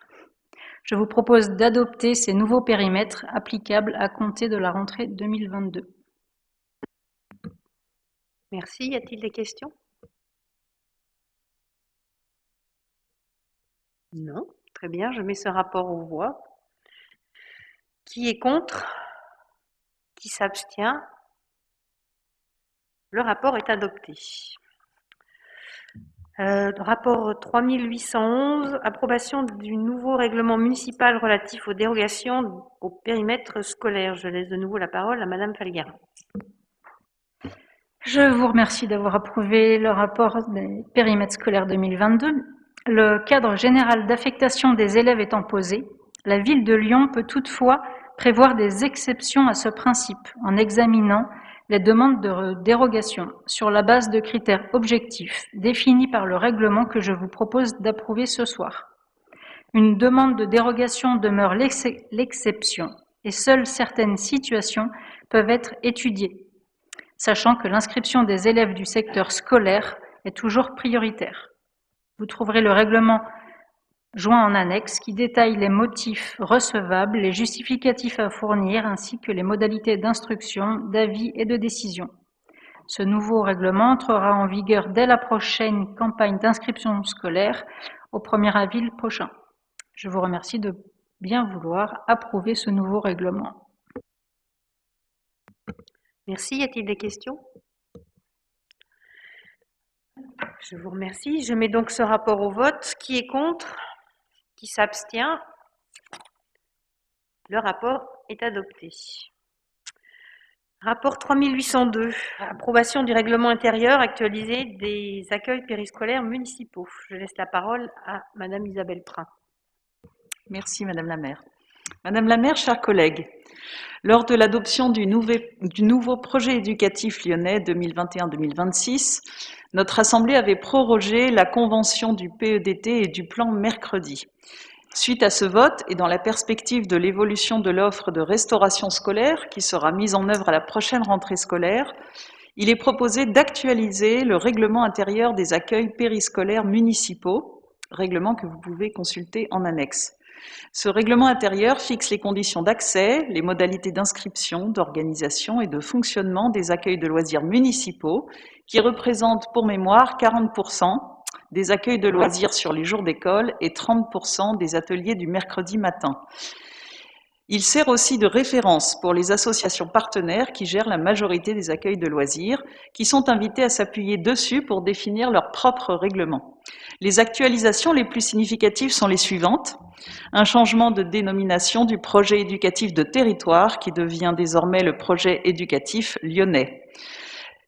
Je vous propose d'adopter ces nouveaux périmètres applicables à compter de la rentrée 2022. Merci. Y a-t-il des questions? Non. Très bien, je mets ce rapport aux voix. Qui est contre? Qui s'abstient? Le rapport est adopté. Rapport 3811, approbation du nouveau règlement municipal relatif aux dérogations au périmètre scolaire. Je laisse de nouveau la parole à Madame Falguera. Je vous remercie d'avoir approuvé le rapport des périmètres scolaires 2022. Le cadre général d'affectation des élèves étant posé, la ville de Lyon peut toutefois prévoir des exceptions à ce principe en examinant les demandes de dérogation sur la base de critères objectifs définis par le règlement que je vous propose d'approuver ce soir. Une demande de dérogation demeure l'exception et seules certaines situations peuvent être étudiées, sachant que l'inscription des élèves du secteur scolaire est toujours prioritaire. Vous trouverez le règlement joint en annexe qui détaille les motifs recevables, les justificatifs à fournir ainsi que les modalités d'instruction, d'avis et de décision. Ce nouveau règlement entrera en vigueur dès la prochaine campagne d'inscription scolaire au 1er avril prochain. Je vous remercie de bien vouloir approuver ce nouveau règlement. Merci. Y a-t-il des questions? Je vous remercie. Je mets donc ce rapport au vote. Qui est contre? Qui s'abstient? Le rapport est adopté. Rapport 3802, approbation du règlement intérieur actualisé des accueils périscolaires municipaux. Je laisse la parole à Madame Isabelle Prin. Merci Madame la maire. Madame la maire, chers collègues, lors de l'adoption du nouveau projet éducatif lyonnais 2021-2026, notre Assemblée avait prorogé la convention du PEDT et du plan mercredi. Suite à ce vote et dans la perspective de l'évolution de l'offre de restauration scolaire qui sera mise en œuvre à la prochaine rentrée scolaire, il est proposé d'actualiser le règlement intérieur des accueils périscolaires municipaux, règlement que vous pouvez consulter en annexe. Ce règlement intérieur fixe les conditions d'accès, les modalités d'inscription, d'organisation et de fonctionnement des accueils de loisirs municipaux, qui représentent, pour mémoire, 40% des accueils de loisirs sur les jours d'école et 30% des ateliers du mercredi matin. Il sert aussi de référence pour les associations partenaires qui gèrent la majorité des accueils de loisirs, qui sont invités à s'appuyer dessus pour définir leur propre règlement. Les actualisations les plus significatives sont les suivantes. Un changement de dénomination du projet éducatif de territoire qui devient désormais le projet éducatif lyonnais.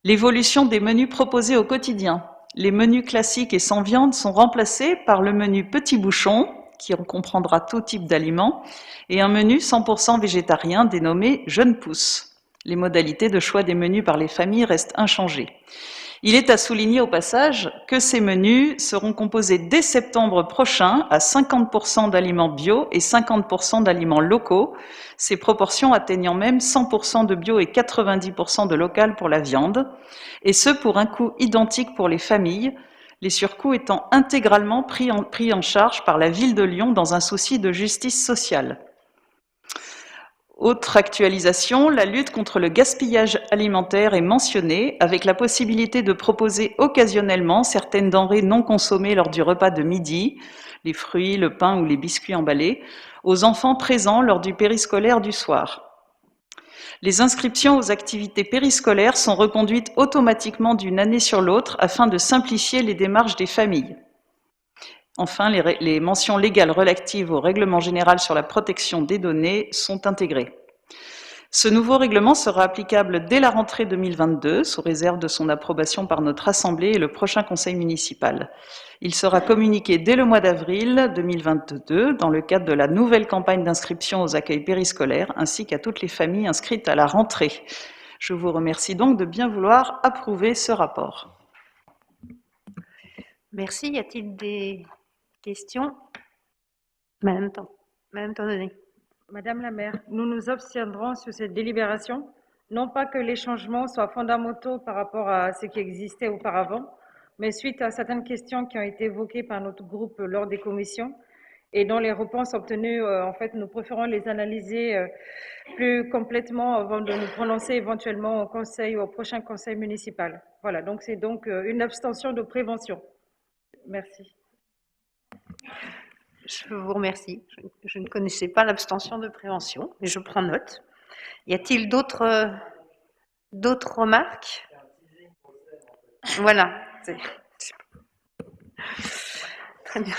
L'évolution des menus proposés au quotidien. Les menus classiques et sans viande sont remplacés par le menu petit bouchon, qui comprendra tout type d'aliments, et un menu 100% végétarien dénommé Jeune Pousse. Les modalités de choix des menus par les familles restent inchangées. Il est à souligner au passage que ces menus seront composés dès septembre prochain à 50% d'aliments bio et 50% d'aliments locaux, ces proportions atteignant même 100% de bio et 90% de local pour la viande, et ce pour un coût identique pour les familles, les surcoûts étant intégralement pris en charge par la ville de Lyon dans un souci de justice sociale. Autre actualisation, la lutte contre le gaspillage alimentaire est mentionnée avec la possibilité de proposer occasionnellement certaines denrées non consommées lors du repas de midi, les fruits, le pain ou les biscuits emballés, aux enfants présents lors du périscolaire du soir. Les inscriptions aux activités périscolaires sont reconduites automatiquement d'une année sur l'autre afin de simplifier les démarches des familles. Enfin, les mentions légales relatives au règlement général sur la protection des données sont intégrées. Ce nouveau règlement sera applicable dès la rentrée 2022, sous réserve de son approbation par notre Assemblée et le prochain Conseil municipal. Il sera communiqué dès le mois d'avril 2022 dans le cadre de la nouvelle campagne d'inscription aux accueils périscolaires, ainsi qu'à toutes les familles inscrites à la rentrée. Je vous remercie donc de bien vouloir approuver ce rapport. Merci. Y a-t-il des questions? Madame Tandonnet. Madame la maire, nous nous abstiendrons sur cette délibération Non pas que les changements soient fondamentaux par rapport à ce qui existait auparavant, mais suite à certaines questions qui ont été évoquées par notre groupe lors des commissions et dont les réponses obtenues, en fait, nous préférons les analyser plus complètement avant de nous prononcer éventuellement au conseil, au prochain conseil municipal. Voilà, donc c'est donc une abstention de prévention. Merci. Je vous remercie. Je ne connaissais pas l'abstention de prévention, mais je prends note. Y a-t-il d'autres remarques? Voilà. Très bien.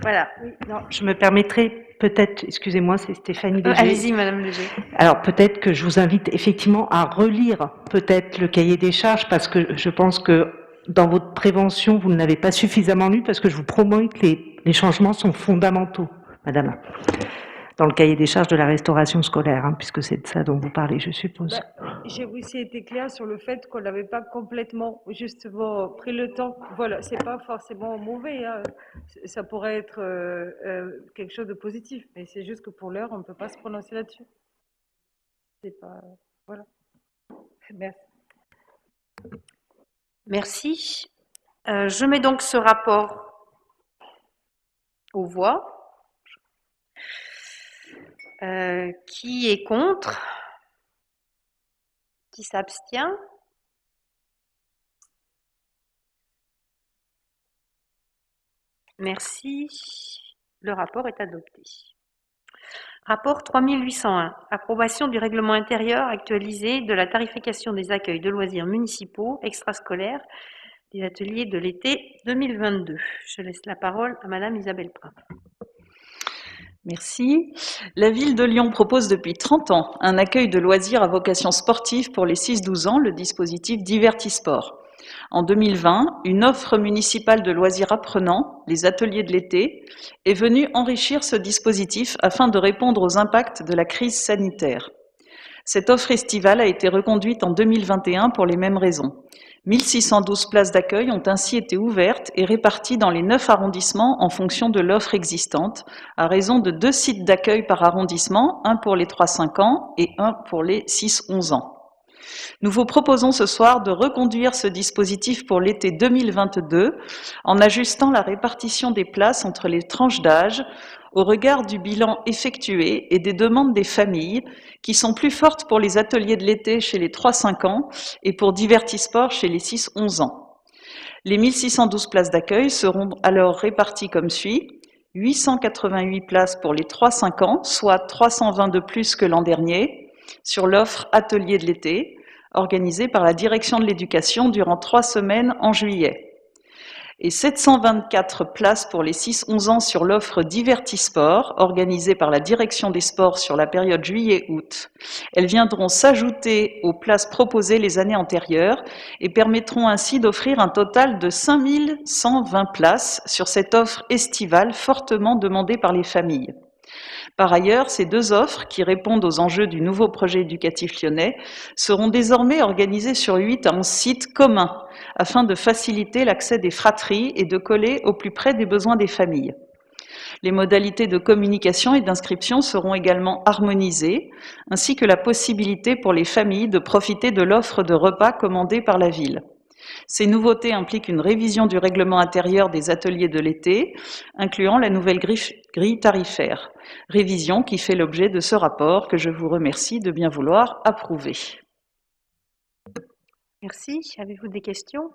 Voilà. Oui, non, je me permettrai peut-être, excusez-moi, c'est Stéphanie Léger. Allez-y, Madame Léger. Alors peut-être que je vous invite effectivement à relire peut-être le cahier des charges, parce que je pense que dans votre prévention, vous ne l'avez pas suffisamment lu, parce que je vous promets que les changements sont fondamentaux, Madame, dans le cahier des charges de la restauration scolaire, hein, puisque c'est de ça dont vous parlez, je suppose. J'ai aussi été claire sur le fait qu'on n'avait pas complètement justement pris le temps. Voilà, c'est pas forcément mauvais, hein. Ça pourrait être quelque chose de positif, mais c'est juste que pour l'heure, on ne peut pas se prononcer là-dessus. C'est pas, voilà. Merci. Merci. Je mets donc ce rapport aux voix. Qui est contre? Qui s'abstient? Merci. Le rapport est adopté. Rapport 3801. Approbation du règlement intérieur actualisé de la tarification des accueils de loisirs municipaux extrascolaires des ateliers de l'été 2022. Je laisse la parole à Madame Isabelle Prin. Merci. La ville de Lyon propose depuis 30 ans un accueil de loisirs à vocation sportive pour les 6-12 ans, le dispositif Divertisport. En 2020, une offre municipale de loisirs apprenants, les ateliers de l'été, est venue enrichir ce dispositif afin de répondre aux impacts de la crise sanitaire. Cette offre estivale a été reconduite en 2021 pour les mêmes raisons. 1612 places d'accueil ont ainsi été ouvertes et réparties dans les 9 arrondissements en fonction de l'offre existante, à raison de 2 sites d'accueil par arrondissement, un pour les 3-5 ans et un pour les 6-11 ans. Nous vous proposons ce soir de reconduire ce dispositif pour l'été 2022 en ajustant la répartition des places entre les tranches d'âge au regard du bilan effectué et des demandes des familles qui sont plus fortes pour les ateliers de l'été chez les 3-5 ans et pour Divertisport chez les 6-11 ans. Les 1612 places d'accueil seront alors réparties comme suit. 888 places pour les 3-5 ans, soit 320 de plus que l'an dernier, sur l'offre Atelier de l'été, organisée par la Direction de l'Éducation durant 3 semaines en juillet. Et 724 places pour les 6-11 ans sur l'offre Divertisport, organisée par la Direction des Sports sur la période juillet-août. Elles viendront s'ajouter aux places proposées les années antérieures et permettront ainsi d'offrir un total de 5120 places sur cette offre estivale fortement demandée par les familles. Par ailleurs, ces 2 offres, qui répondent aux enjeux du nouveau projet éducatif lyonnais, seront désormais organisées sur 8 à 11 sites communs, afin de faciliter l'accès des fratries et de coller au plus près des besoins des familles. Les modalités de communication et d'inscription seront également harmonisées, ainsi que la possibilité pour les familles de profiter de l'offre de repas commandée par la ville. Ces nouveautés impliquent une révision du règlement intérieur des ateliers de l'été, incluant la nouvelle grille tarifaire. Révision qui fait l'objet de ce rapport que je vous remercie de bien vouloir approuver. Merci. Avez-vous des questions?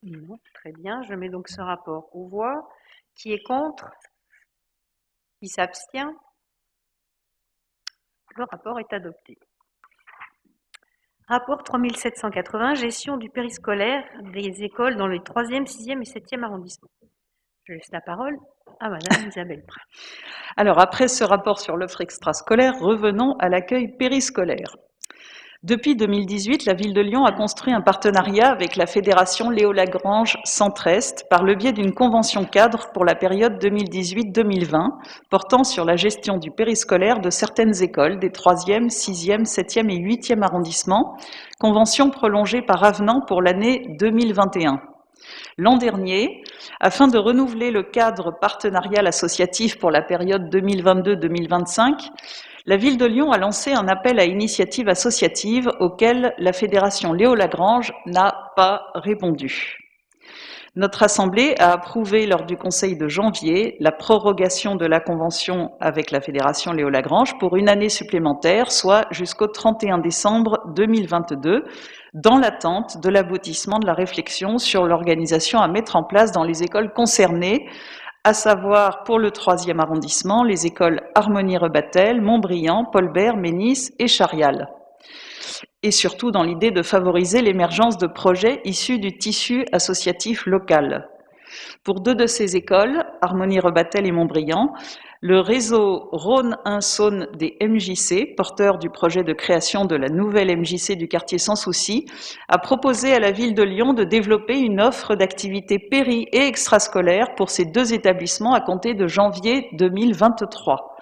Non. Très bien. Je mets donc ce rapport aux voix. Qui est contre? Qui s'abstient? Le rapport est adopté. Rapport 3780, gestion du périscolaire des écoles dans les 3e, 6e et 7e arrondissements. Je laisse la parole à Madame Isabelle Prin. Alors, après ce rapport sur l'offre extrascolaire, revenons à l'accueil périscolaire. Depuis 2018, la ville de Lyon a construit un partenariat avec la Fédération Léo Lagrange Centre-Est par le biais d'une convention cadre pour la période 2018-2020 portant sur la gestion du périscolaire de certaines écoles des 3e, 6e, 7e et 8e arrondissements, convention prolongée par avenant pour l'année 2021. L'an dernier, afin de renouveler le cadre partenarial associatif pour la période 2022-2025, La ville de Lyon a lancé un appel à initiative associative auquel la Fédération Léo-Lagrange n'a pas répondu. Notre Assemblée a approuvé lors du Conseil de janvier la prorogation de la convention avec la Fédération Léo-Lagrange pour une année supplémentaire, soit jusqu'au 31 décembre 2022, dans l'attente de l'aboutissement de la réflexion sur l'organisation à mettre en place dans les écoles concernées, à savoir pour le 3e arrondissement, les écoles Harmonie-Rebattel, Montbriand, Paul-Bert, Ménis et Charial. Et surtout dans l'idée de favoriser l'émergence de projets issus du tissu associatif local. Pour 2 de ces écoles, Harmonie-Rebattel et Montbriand, le réseau Rhône-Saône des MJC, porteur du projet de création de la nouvelle MJC du quartier Sans Souci, a proposé à la ville de Lyon de développer une offre d'activités péri- et extrascolaires pour ces 2 établissements à compter de janvier 2023.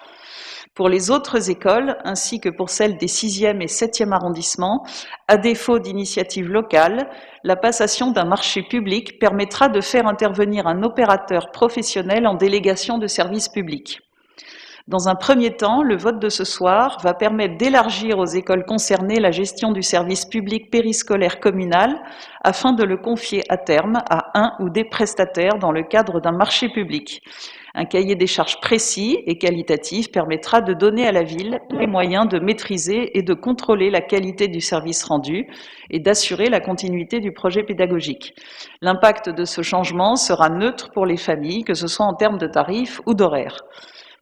Pour les autres écoles, ainsi que pour celles des 6e et 7e arrondissements, à défaut d'initiative locale, la passation d'un marché public permettra de faire intervenir un opérateur professionnel en délégation de service public. Dans un premier temps, le vote de ce soir va permettre d'élargir aux écoles concernées la gestion du service public périscolaire communal afin de le confier à terme à un ou des prestataires dans le cadre d'un marché public. Un cahier des charges précis et qualitatif permettra de donner à la ville les moyens de maîtriser et de contrôler la qualité du service rendu et d'assurer la continuité du projet pédagogique. L'impact de ce changement sera neutre pour les familles, que ce soit en termes de tarifs ou d'horaires.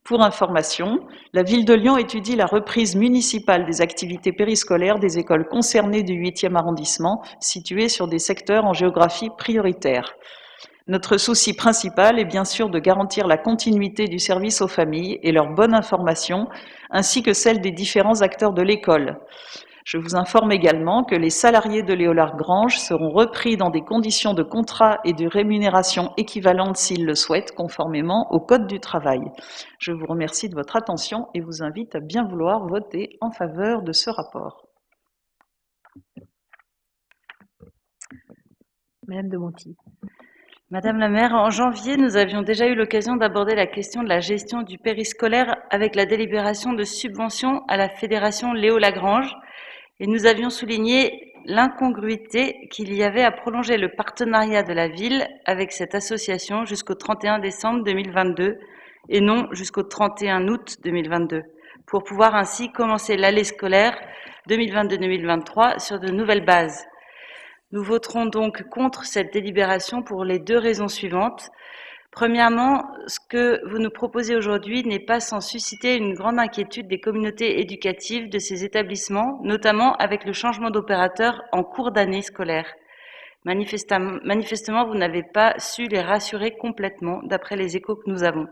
Pour information, la ville de Lyon étudie la reprise municipale des activités périscolaires des écoles concernées du 8e arrondissement, situées sur des secteurs en géographie prioritaire. Notre souci principal est bien sûr de garantir la continuité du service aux familles et leur bonne information, ainsi que celle des différents acteurs de l'école. Je vous informe également que les salariés de Léo-Lagrange seront repris dans des conditions de contrat et de rémunération équivalentes s'ils le souhaitent, conformément au Code du travail. Je vous remercie de votre attention et vous invite à bien vouloir voter en faveur de ce rapport. Madame de Monti. Madame la maire, en janvier, nous avions déjà eu l'occasion d'aborder la question de la gestion du périscolaire avec la délibération de subvention à la Fédération Léo-Lagrange et nous avions souligné l'incongruité qu'il y avait à prolonger le partenariat de la ville avec cette association jusqu'au 31 décembre 2022 et non jusqu'au 31 août 2022, pour pouvoir ainsi commencer l'année scolaire 2022-2023 sur de nouvelles bases. Nous voterons donc contre cette délibération pour les 2 raisons suivantes. Premièrement, ce que vous nous proposez aujourd'hui n'est pas sans susciter une grande inquiétude des communautés éducatives de ces établissements, notamment avec le changement d'opérateur en cours d'année scolaire. Manifestement, vous n'avez pas su les rassurer complètement, d'après les échos que nous avons.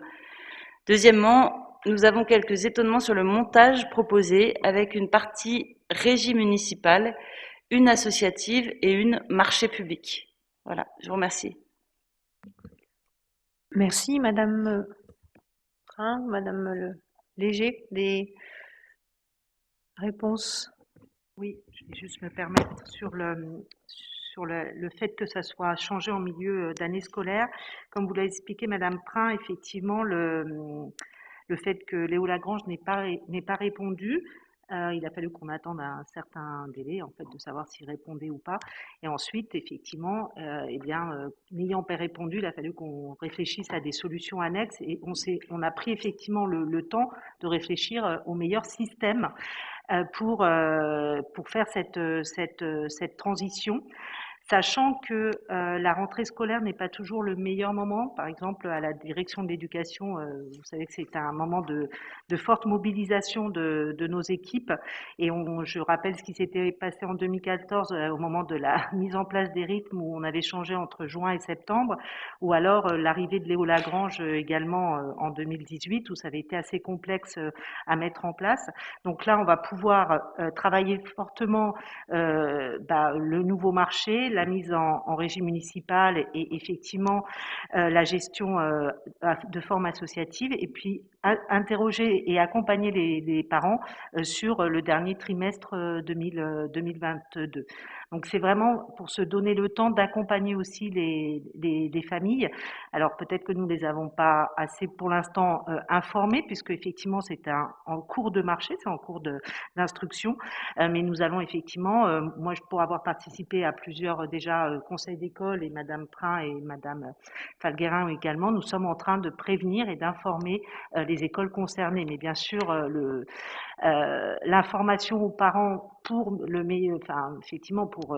Deuxièmement, nous avons quelques étonnements sur le montage proposé avec une partie régie municipale, une associative et une marché public. Voilà, je vous remercie. Merci, Madame Prin, Madame Léger, des réponses. Oui, je vais juste me permettre sur le fait que ça soit changé en milieu d'année scolaire. Comme vous l'avez expliqué, Madame Prin, effectivement, le fait que Léo Lagrange n'ait pas répondu, il a fallu qu'on attende un certain délai, en fait, de savoir s'il répondait ou pas. Et ensuite, effectivement, n'ayant pas répondu, il a fallu qu'on réfléchisse à des solutions annexes. Et on a pris effectivement le temps de réfléchir au meilleur système pour faire cette transition. Sachant que la rentrée scolaire n'est pas toujours le meilleur moment. Par exemple, à la direction de l'éducation, vous savez que c'est un moment de forte mobilisation de nos équipes. Et je rappelle ce qui s'était passé en 2014 au moment de la mise en place des rythmes où on avait changé entre juin et septembre, ou alors l'arrivée de Léo Lagrange également en 2018 où ça avait été assez complexe à mettre en place. Donc là, on va pouvoir travailler fortement le nouveau marché, la mise en régie municipale et effectivement la gestion de forme associative, et puis interroger et accompagner les parents sur le dernier trimestre 2022. Donc c'est vraiment pour se donner le temps d'accompagner aussi les familles. Alors peut-être que nous ne les avons pas assez pour l'instant informés, puisque effectivement c'est en cours de marché, c'est en cours d'instruction, mais nous allons effectivement, moi pour avoir participé à plusieurs déjà conseils d'école, et Madame Prin et Madame Falguerin également, nous sommes en train de prévenir et d'informer les écoles concernées. Mais bien sûr, l'information aux parents pour effectivement pour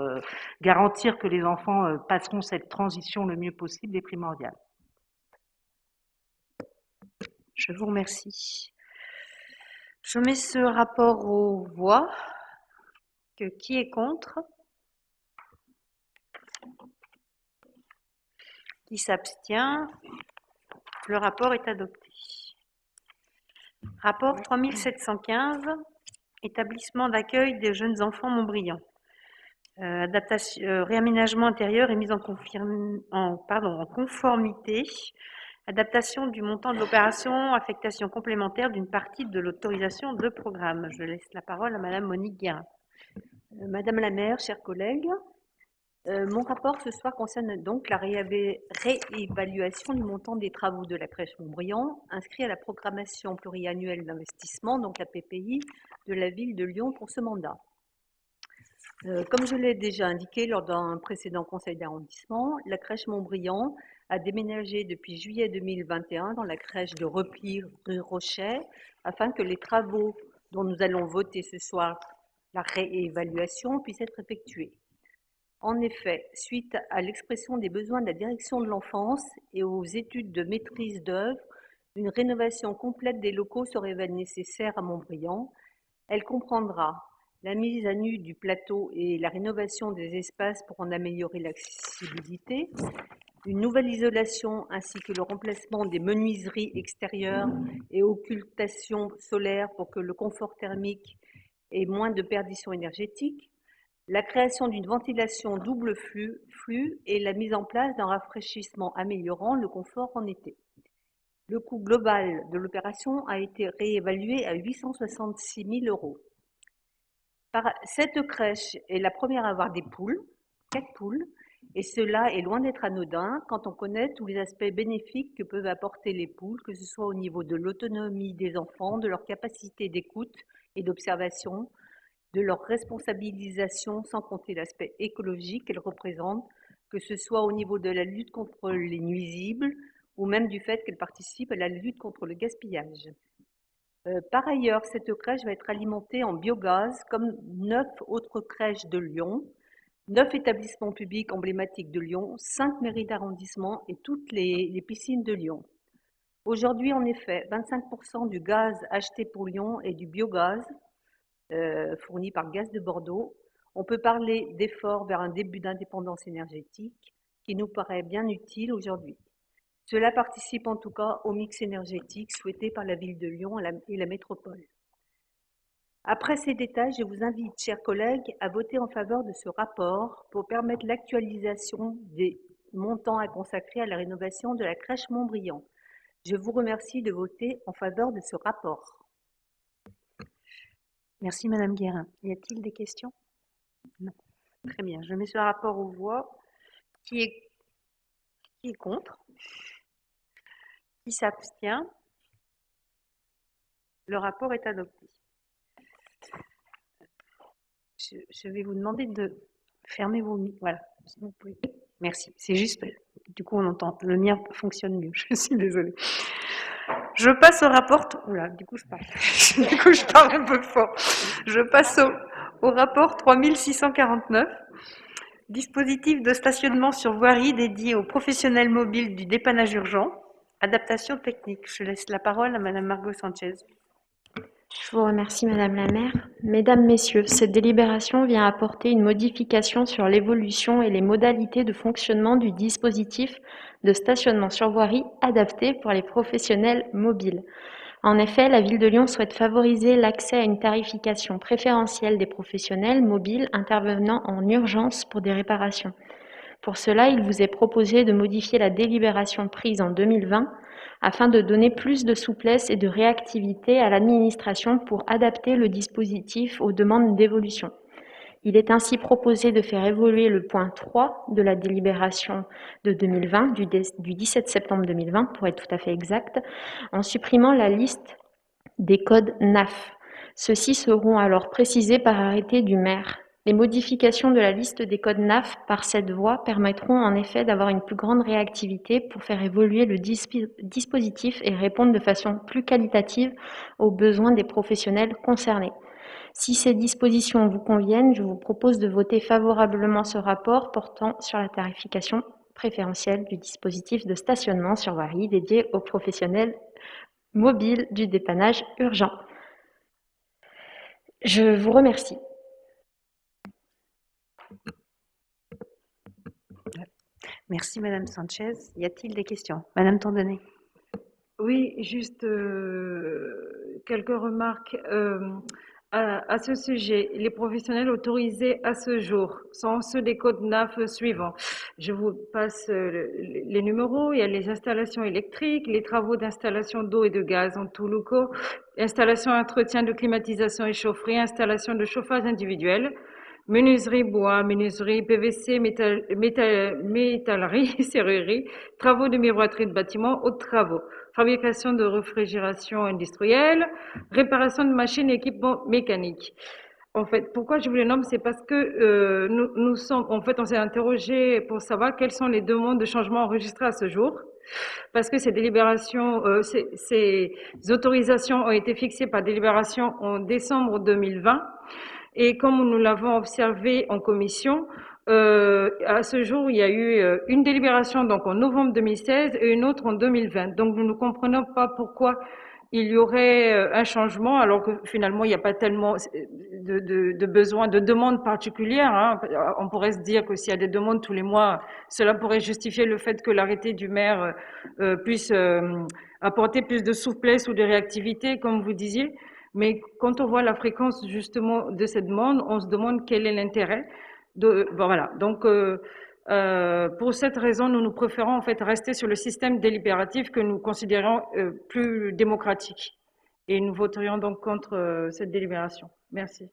garantir que les enfants passeront cette transition le mieux possible est primordial. Je vous remercie. Je mets ce rapport aux voix. Qui est contre? Qui s'abstient? Le rapport est adopté. Rapport 3715, établissement d'accueil des jeunes enfants Montbriand. Réaménagement intérieur et mise en conformité. Adaptation du montant de l'opération, affectation complémentaire d'une partie de l'autorisation de programme. Je laisse la parole à Madame Monique Guérin. Madame la maire, chers collègues, mon rapport ce soir concerne donc la réévaluation du montant des travaux de la crèche Montbriand, inscrit à la programmation pluriannuelle d'investissement, donc la PPI, de la ville de Lyon pour ce mandat. Comme je l'ai déjà indiqué lors d'un précédent conseil d'arrondissement, la crèche Montbriand a déménagé depuis juillet 2021 dans la crèche de repli rue Rochet, afin que les travaux dont nous allons voter ce soir la réévaluation puisse être effectuée. En effet, suite à l'expression des besoins de la direction de l'enfance et aux études de maîtrise d'œuvre, une rénovation complète des locaux serait nécessaire à Montbriand. Elle comprendra la mise à nu du plateau et la rénovation des espaces pour en améliorer l'accessibilité, une nouvelle isolation ainsi que le remplacement des menuiseries extérieures et occultation solaire pour que le confort thermique et moins de perdition énergétique, la création d'une ventilation double flux et la mise en place d'un rafraîchissement améliorant le confort en été. Le coût global de l'opération a été réévalué à 866 000 €. Cette crèche est la première à avoir des poules, 4 poules, et cela est loin d'être anodin quand on connaît tous les aspects bénéfiques que peuvent apporter les poules, que ce soit au niveau de l'autonomie des enfants, de leur capacité d'écoute et d'observation, de leur responsabilisation, sans compter l'aspect écologique qu'elles représentent, que ce soit au niveau de la lutte contre les nuisibles ou même du fait qu'elles participent à la lutte contre le gaspillage. Par ailleurs, cette crèche va être alimentée en biogaz comme 9 autres crèches de Lyon, 9 établissements publics emblématiques de Lyon, 5 mairies d'arrondissement et toutes les piscines de Lyon. Aujourd'hui, en effet, 25% du gaz acheté pour Lyon est du biogaz, fourni par Gaz de Bordeaux. On peut parler d'efforts vers un début d'indépendance énergétique qui nous paraît bien utile aujourd'hui. Cela participe en tout cas au mix énergétique souhaité par la ville de Lyon et la métropole. Après ces détails, je vous invite, chers collègues, à voter en faveur de ce rapport pour permettre l'actualisation des montants à consacrer à la rénovation de la crèche Montbriand. Je vous remercie de voter en faveur de ce rapport. Merci Madame Guérin. Y a-t-il des questions? Non. Très bien. Je mets ce rapport aux voix. Qui est contre? Qui s'abstient? Le rapport est adopté. Je vais vous demander de fermer vos micros. Voilà. Si vous pouvez. Merci. C'est juste, du coup on entend. Le mien fonctionne mieux. Je suis désolée. Je passe au rapport. Oula, du coup je parle. Du coup je parle un peu fort. Je passe au rapport 3649. Dispositif de stationnement sur voirie dédié aux professionnels mobiles du dépannage urgent. Adaptation technique. Je laisse la parole à Madame Margot Sanchez. Je vous remercie Madame la maire. Mesdames, Messieurs, cette délibération vient apporter une modification sur l'évolution et les modalités de fonctionnement du dispositif de stationnement sur voirie adapté pour les professionnels mobiles. En effet, la ville de Lyon souhaite favoriser l'accès à une tarification préférentielle des professionnels mobiles intervenant en urgence pour des réparations. Pour cela, il vous est proposé de modifier la délibération prise en 2020 afin de donner plus de souplesse et de réactivité à l'administration pour adapter le dispositif aux demandes d'évolution. Il est ainsi proposé de faire évoluer le point 3 de la délibération de 2020, du 17 septembre 2020, pour être tout à fait exact, en supprimant la liste des codes NAF. Ceux-ci seront alors précisés par arrêté du maire. Les modifications de la liste des codes NAF par cette voie permettront en effet d'avoir une plus grande réactivité pour faire évoluer le dispositif et répondre de façon plus qualitative aux besoins des professionnels concernés. Si ces dispositions vous conviennent, je vous propose de voter favorablement ce rapport portant sur la tarification préférentielle du dispositif de stationnement sur voirie dédié aux professionnels mobiles du dépannage urgent. Je vous remercie. Merci Madame Sanchez. Y a-t-il des questions? Madame Tandonnet. Oui, juste quelques remarques. À ce sujet, les professionnels autorisés à ce jour sont ceux des codes NAF suivants. Je vous passe les numéros. Il y a les installations électriques, les travaux d'installation d'eau et de gaz en tout locaux, installation, entretien de climatisation et chaufferie, installation de chauffage individuel, menuiserie bois, menuiserie PVC, métallerie, serrurerie, travaux de miroiterie de bâtiment, autres travaux, fabrication de réfrigération industrielle, réparation de machines et équipements mécaniques. En fait, pourquoi je vous les nomme, c'est parce que nous sommes, en fait, on s'est interrogé pour savoir quelles sont les demandes de changement enregistrées à ce jour, parce que ces délibérations, ces autorisations ont été fixées par délibération en décembre 2020. Et comme nous l'avons observé en commission, à ce jour, il y a eu une délibération donc en novembre 2016 et une autre en 2020. Donc nous ne comprenons pas pourquoi il y aurait un changement alors que finalement il n'y a pas tellement de besoin, de demandes particulières. Hein. On pourrait se dire que s'il y a des demandes tous les mois, cela pourrait justifier le fait que l'arrêté du maire puisse apporter plus de souplesse ou de réactivité, comme vous disiez. Mais quand on voit la fréquence justement de cette demande, on se demande quel est l'intérêt. Bon, voilà. Donc, pour cette raison, nous préférons en fait rester sur le système délibératif que nous considérons plus démocratique. Et nous voterions donc contre cette délibération. Merci.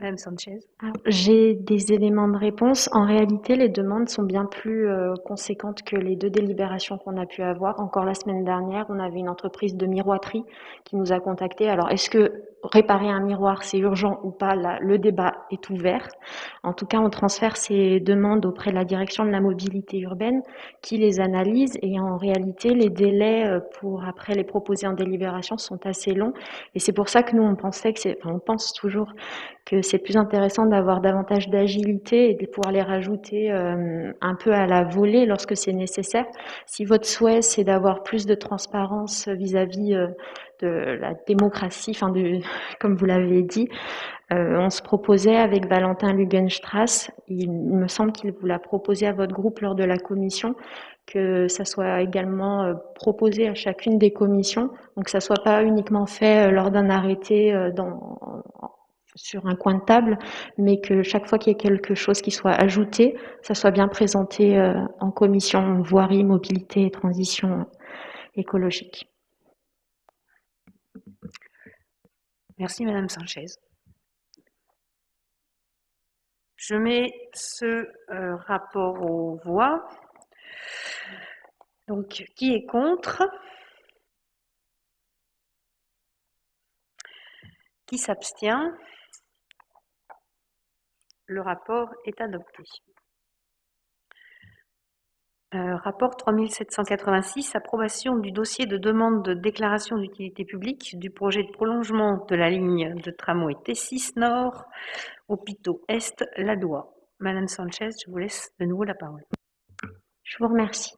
Madame Sanchez. J'ai des éléments de réponse. En réalité, les demandes sont bien plus conséquentes que les 2 délibérations qu'on a pu avoir. Encore la semaine dernière, on avait une entreprise de miroiterie qui nous a contactés. Alors, est-ce que réparer un miroir, c'est urgent ou pas? Là, le débat est ouvert. En tout cas, on transfère ces demandes auprès de la direction de la mobilité urbaine qui les analyse. Et en réalité, les délais pour après les proposer en délibération sont assez longs. Et c'est pour ça que nous, on pensait que on pense toujours que c'est plus intéressant d'avoir davantage d'agilité et de pouvoir les rajouter un peu à la volée lorsque c'est nécessaire. Si votre souhait, c'est d'avoir plus de transparence vis-à-vis de la démocratie, comme vous l'avez dit, on se proposait avec Valentin Lugenstrass, il me semble qu'il vous l'a proposé à votre groupe lors de la commission, que ça soit également proposé à chacune des commissions, donc que ça soit pas uniquement fait lors d'un arrêté sur un coin de table, mais que chaque fois qu'il y ait quelque chose qui soit ajouté, ça soit bien présenté en commission voirie, mobilité et transition écologique. Merci Madame Sanchez. Je mets ce rapport aux voix. Donc, qui est contre? Qui s'abstient? Le rapport est adopté. Rapport 3786, approbation du dossier de demande de déclaration d'utilité publique du projet de prolongement de la ligne de tramway T6 Nord, Hôpitaux Est, Ladois. Madame Sanchez, je vous laisse de nouveau la parole. Je vous remercie.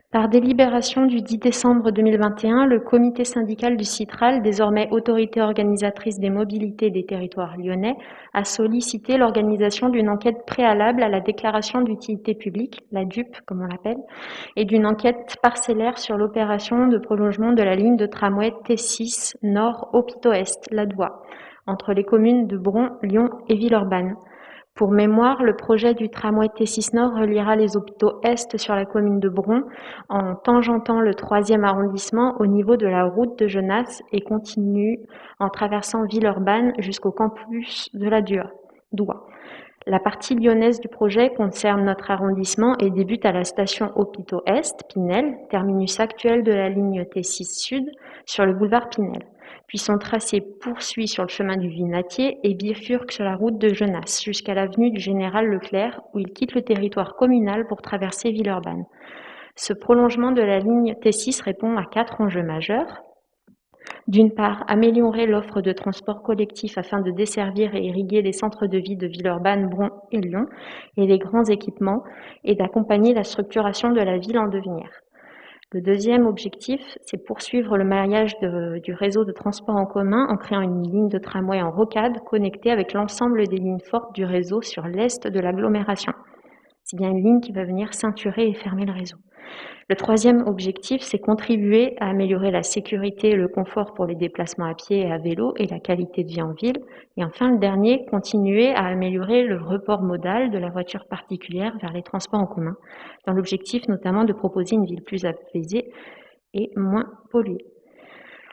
Par délibération du 10 décembre 2021, le comité syndical du Citral, désormais autorité organisatrice des mobilités des territoires lyonnais, a sollicité l'organisation d'une enquête préalable à la déclaration d'utilité publique, la DUP comme on l'appelle, et d'une enquête parcellaire sur l'opération de prolongement de la ligne de tramway T6 Nord Hôpitaux Est, Ladois, entre les communes de Bron, Lyon et Villeurbanne. Pour mémoire, le projet du tramway T6 Nord reliera les hôpitaux Est sur la commune de Bron en tangentant le 3e arrondissement au niveau de la route de Genasse et continue en traversant Villeurbanne jusqu'au campus de la Doua. La partie lyonnaise du projet concerne notre arrondissement et débute à la station Hôpitaux Est, Pinel, terminus actuel de la ligne T6 Sud sur le boulevard Pinel. Puis son tracé poursuit sur le chemin du Vinatier et bifurque sur la route de Genasse jusqu'à l'avenue du Général Leclerc où il quitte le territoire communal pour traverser Villeurbanne. Ce prolongement de la ligne T6 répond à 4 enjeux majeurs. D'une part, améliorer l'offre de transport collectif afin de desservir et irriguer les centres de vie de Villeurbanne, Bron et Lyon et les grands équipements et d'accompagner la structuration de la ville en devenir. Le deuxième objectif, c'est poursuivre le maillage du réseau de transport en commun en créant une ligne de tramway en rocade connectée avec l'ensemble des lignes fortes du réseau sur l'est de l'agglomération. C'est bien une ligne qui va venir ceinturer et fermer le réseau. Le troisième objectif, c'est contribuer à améliorer la sécurité et le confort pour les déplacements à pied et à vélo et la qualité de vie en ville. Et enfin, le dernier, continuer à améliorer le report modal de la voiture particulière vers les transports en commun, dans l'objectif notamment de proposer une ville plus apaisée et moins polluée.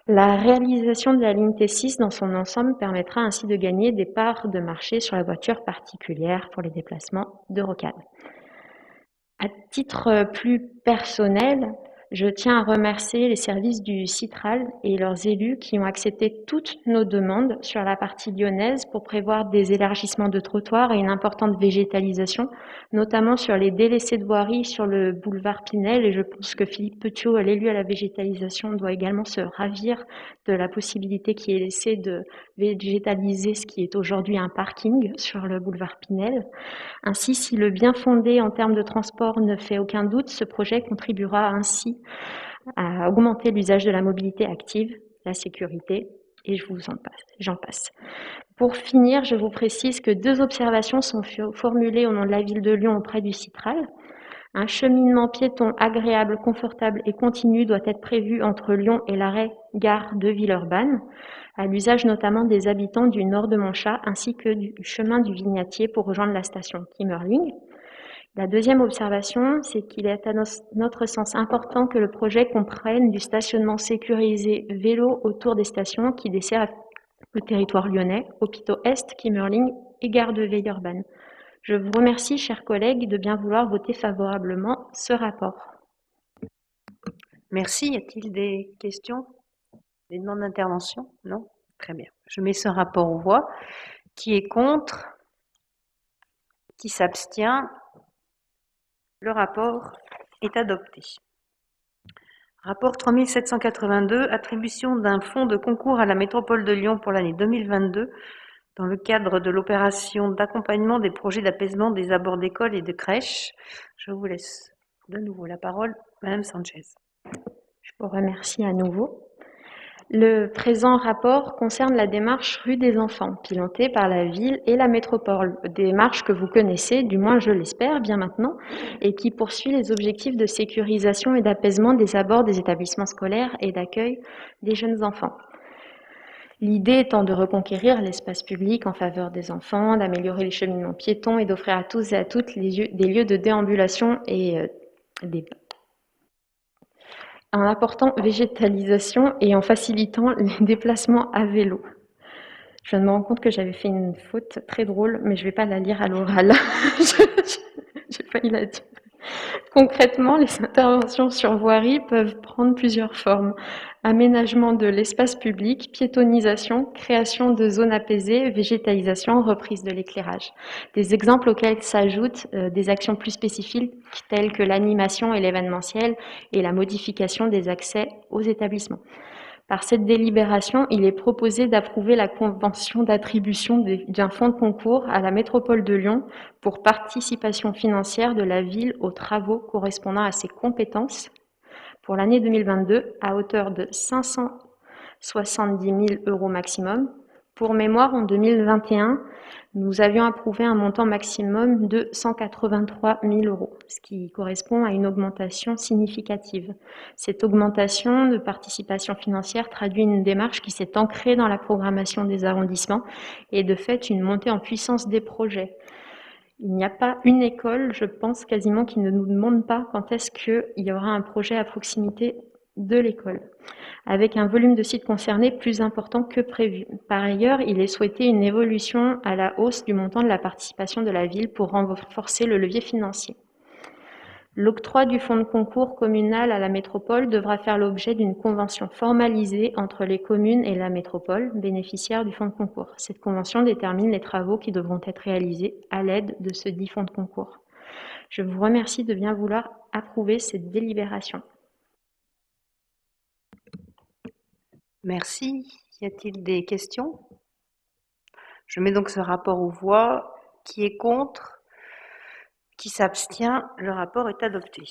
La réalisation de la ligne T6 dans son ensemble permettra ainsi de gagner des parts de marché sur la voiture particulière pour les déplacements de rocade. À titre plus personnel, je tiens à remercier les services du Citral et leurs élus qui ont accepté toutes nos demandes sur la partie lyonnaise pour prévoir des élargissements de trottoirs et une importante végétalisation, notamment sur les délaissés de voirie sur le boulevard Pinel. Et je pense que Philippe Petiot, l'élu à la végétalisation, doit également se ravir de la possibilité qui est laissée de végétaliser ce qui est aujourd'hui un parking sur le boulevard Pinel. Ainsi, si le bien fondé en termes de transport ne fait aucun doute, ce projet contribuera ainsi à augmenter l'usage de la mobilité active, la sécurité, et j'en passe. Pour finir, je vous précise que 2 observations sont formulées au nom de la ville de Lyon auprès du Citral. Un cheminement piéton agréable, confortable et continu doit être prévu entre Lyon et l'arrêt-gare de Villeurbanne, à l'usage notamment des habitants du nord de Montchat ainsi que du chemin du Vignatier pour rejoindre la station Kimmerling. La deuxième observation, c'est qu'il est à notre sens important que le projet comprenne du stationnement sécurisé vélo autour des stations qui desservent le territoire lyonnais, Hôpitaux Est, Kimmerling et gare de Villeurbanne. Je vous remercie, chers collègues, de bien vouloir voter favorablement ce rapport. Merci. Y a-t-il des questions? Des demandes d'intervention? Non? Très bien. Je mets ce rapport aux voix. Qui est contre? Qui s'abstient? Le rapport est adopté. Rapport 3782, attribution d'un fonds de concours à la métropole de Lyon pour l'année 2022 dans le cadre de l'opération d'accompagnement des projets d'apaisement des abords d'écoles et de crèches. Je vous laisse de nouveau la parole, Madame Sanchez. Je vous remercie à nouveau. Le présent rapport concerne la démarche Rue des Enfants, pilotée par la ville et la métropole. Démarche que vous connaissez, du moins je l'espère, bien maintenant, et qui poursuit les objectifs de sécurisation et d'apaisement des abords des établissements scolaires et d'accueil des jeunes enfants. L'idée étant de reconquérir l'espace public en faveur des enfants, d'améliorer les cheminements piétons et d'offrir à tous et à toutes des lieux de déambulation et en apportant végétalisation et en facilitant les déplacements à vélo. Je viens de me rendre compte que j'avais fait une faute très drôle, mais je ne vais pas la lire à l'oral. J'ai failli la dire. Concrètement, les interventions sur voirie peuvent prendre plusieurs formes. Aménagement de l'espace public, piétonisation, création de zones apaisées, végétalisation, reprise de l'éclairage. Des exemples auxquels s'ajoutent des actions plus spécifiques telles que l'animation et l'événementiel et la modification des accès aux établissements. Par cette délibération, il est proposé d'approuver la convention d'attribution d'un fonds de concours à la métropole de Lyon pour participation financière de la ville aux travaux correspondant à ses compétences pour l'année 2022 à hauteur de 570 000 € maximum. Pour mémoire, en 2021, nous avions approuvé un montant maximum de 183 000 €, ce qui correspond à une augmentation significative. Cette augmentation de participation financière traduit une démarche qui s'est ancrée dans la programmation des arrondissements et de fait une montée en puissance des projets. Il n'y a pas une école, je pense quasiment, qui ne nous demande pas quand est-ce qu'il y aura un projet à proximité de l'école, avec un volume de sites concernés plus important que prévu. Par ailleurs, il est souhaité une évolution à la hausse du montant de la participation de la ville pour renforcer le levier financier. L'octroi du fonds de concours communal à la métropole devra faire l'objet d'une convention formalisée entre les communes et la métropole, bénéficiaire du fonds de concours. Cette convention détermine les travaux qui devront être réalisés à l'aide de ce dit fonds de concours. Je vous remercie de bien vouloir approuver cette délibération. Merci. Y a-t-il des questions? Je mets donc ce rapport aux voix. Qui est contre? Qui s'abstient? Le rapport est adopté.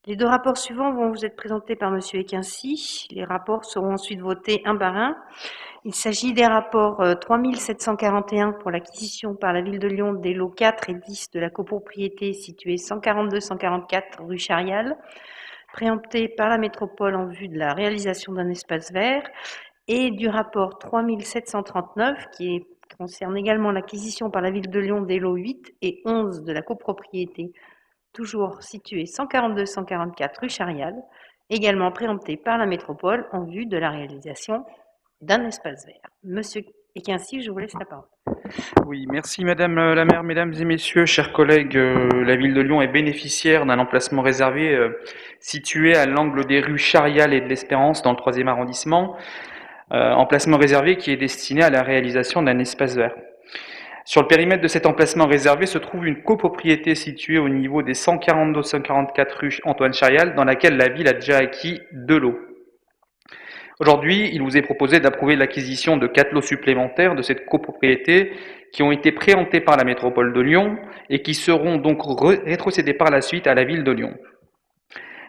Les deux rapports suivants vont vous être présentés par Monsieur Equincy. Les rapports seront ensuite votés un par un. Il s'agit des rapports 3741 pour l'acquisition par la Ville de Lyon des lots 4 et 10 de la copropriété située 142-144 rue Charial, préemptés par la métropole en vue de la réalisation d'un espace vert, et du rapport 3739 qui concerne également l'acquisition par la Ville de Lyon des lots 8 et 11 de la copropriété, toujours située 142-144 rue Charial, également préemptés par la métropole en vue de la réalisation d'un espace vert. Monsieur Equincy, je vous laisse la parole. Oui, merci Madame la maire, Mesdames et Messieurs, chers collègues. La Ville de Lyon est bénéficiaire d'un emplacement réservé situé à l'angle des rues Charial et de l'Espérance dans le 3e arrondissement. Emplacement réservé qui est destiné à la réalisation d'un espace vert. Sur le périmètre de cet emplacement réservé se trouve une copropriété située au niveau des 142-144 rue Antoine Charial, dans laquelle la ville a déjà acquis 2 lots. Aujourd'hui, il vous est proposé d'approuver l'acquisition de 4 lots supplémentaires de cette copropriété qui ont été préemptés par la métropole de Lyon et qui seront donc rétrocédés par la suite à la ville de Lyon.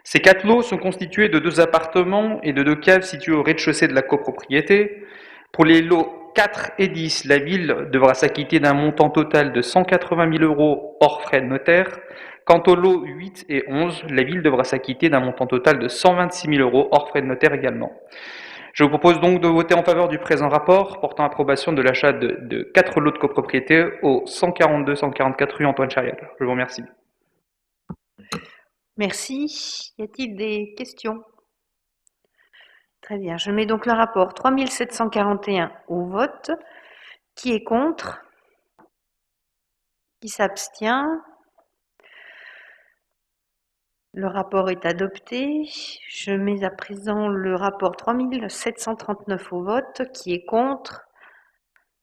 Ces 4 lots sont constitués de 2 appartements et de 2 caves situés au rez-de-chaussée de la copropriété. Pour les lots 4 et 10, la ville devra s'acquitter d'un montant total de 180 000 € hors frais de notaire. Quant aux lots 8 et 11, la ville devra s'acquitter d'un montant total de 126 000 € hors frais de notaire également. Je vous propose donc de voter en faveur du présent rapport portant approbation de l'achat de 4 lots de copropriété au 142-144 rue Antoine Charial. Je vous remercie. Merci. Y a-t-il des questions? Très bien. Je mets donc le rapport 3741 au vote. Qui est contre? Qui s'abstient? Le rapport est adopté. Je mets à présent le rapport 3739 au vote. Qui est contre?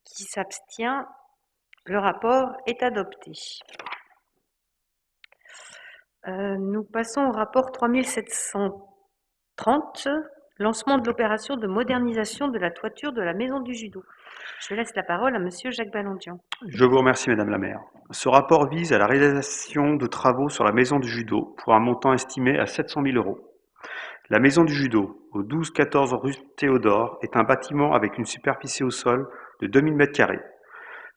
Qui s'abstient? Le rapport est adopté. Nous passons au rapport 3730, lancement de l'opération de modernisation de la toiture de la Maison du Judo. Je laisse la parole à Monsieur Jacques Balandian. Je vous remercie, Madame la maire. Ce rapport vise à la réalisation de travaux sur la Maison du Judo pour un montant estimé à 700 000 €. La Maison du Judo, au 12-14 rue Théodore, est un bâtiment avec une superficie au sol de 2000 m²,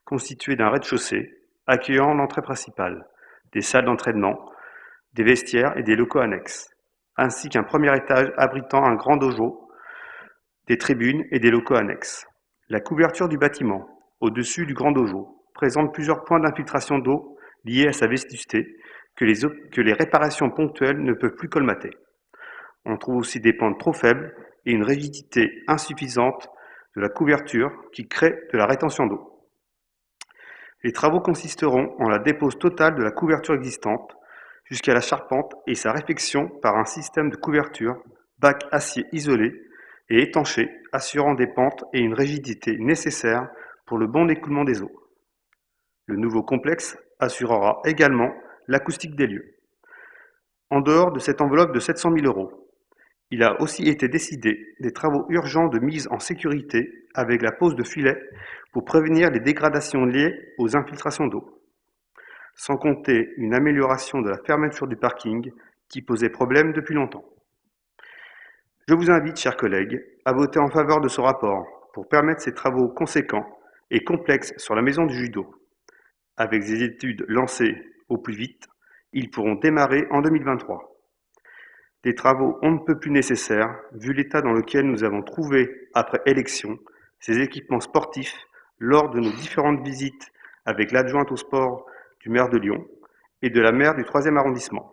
constitué d'un rez-de-chaussée, accueillant l'entrée principale, des salles d'entraînement, des vestiaires et des locaux annexes, ainsi qu'un premier étage abritant un grand dojo, des tribunes et des locaux annexes. La couverture du bâtiment, au-dessus du grand dojo, présente plusieurs points d'infiltration d'eau liés à sa vétusté que les réparations ponctuelles ne peuvent plus colmater. On trouve aussi des pentes trop faibles et une rigidité insuffisante de la couverture qui crée de la rétention d'eau. Les travaux consisteront en la dépose totale de la couverture existante jusqu'à la charpente et sa réfection par un système de couverture, bac acier isolé et étanché, assurant des pentes et une rigidité nécessaire pour le bon écoulement des eaux. Le nouveau complexe assurera également l'acoustique des lieux. En dehors de cette enveloppe de 700 000 €, il a aussi été décidé des travaux urgents de mise en sécurité avec la pose de filets pour prévenir les dégradations liées aux infiltrations d'eau, sans compter une amélioration de la fermeture du parking qui posait problème depuis longtemps. Je vous invite, chers collègues, à voter en faveur de ce rapport pour permettre ces travaux conséquents et complexes sur la Maison du Judo. Avec des études lancées au plus vite, ils pourront démarrer en 2023. Des travaux on ne peut plus nécessaires, vu l'état dans lequel nous avons trouvé, après élection, ces équipements sportifs lors de nos différentes visites avec l'adjointe au sport du maire de Lyon et de la maire du 3e arrondissement.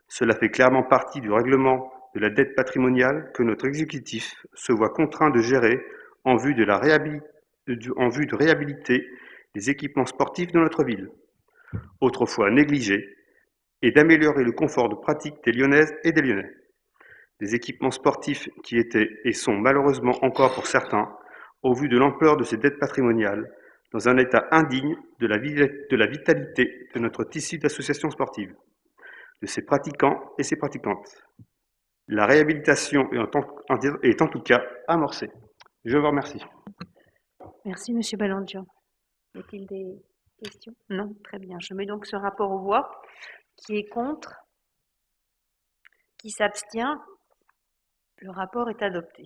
Cela fait clairement partie du règlement de la dette patrimoniale que notre exécutif se voit contraint de gérer en vue de réhabiliter les équipements sportifs de notre ville, autrefois négligés, et d'améliorer le confort de pratique des Lyonnaises et des Lyonnais. Des équipements sportifs qui étaient et sont malheureusement encore pour certains, au vu de l'ampleur de ces dettes patrimoniales, dans un état indigne de la vitalité de notre tissu d'associations sportives, de ses pratiquants et ses pratiquantes. La réhabilitation est en tout cas amorcée. Je vous remercie. Merci, Monsieur Balandian. Y a-t-il des questions? Non, très bien. Je mets donc ce rapport aux voix. Qui est contre? Qui s'abstient? Le rapport est adopté.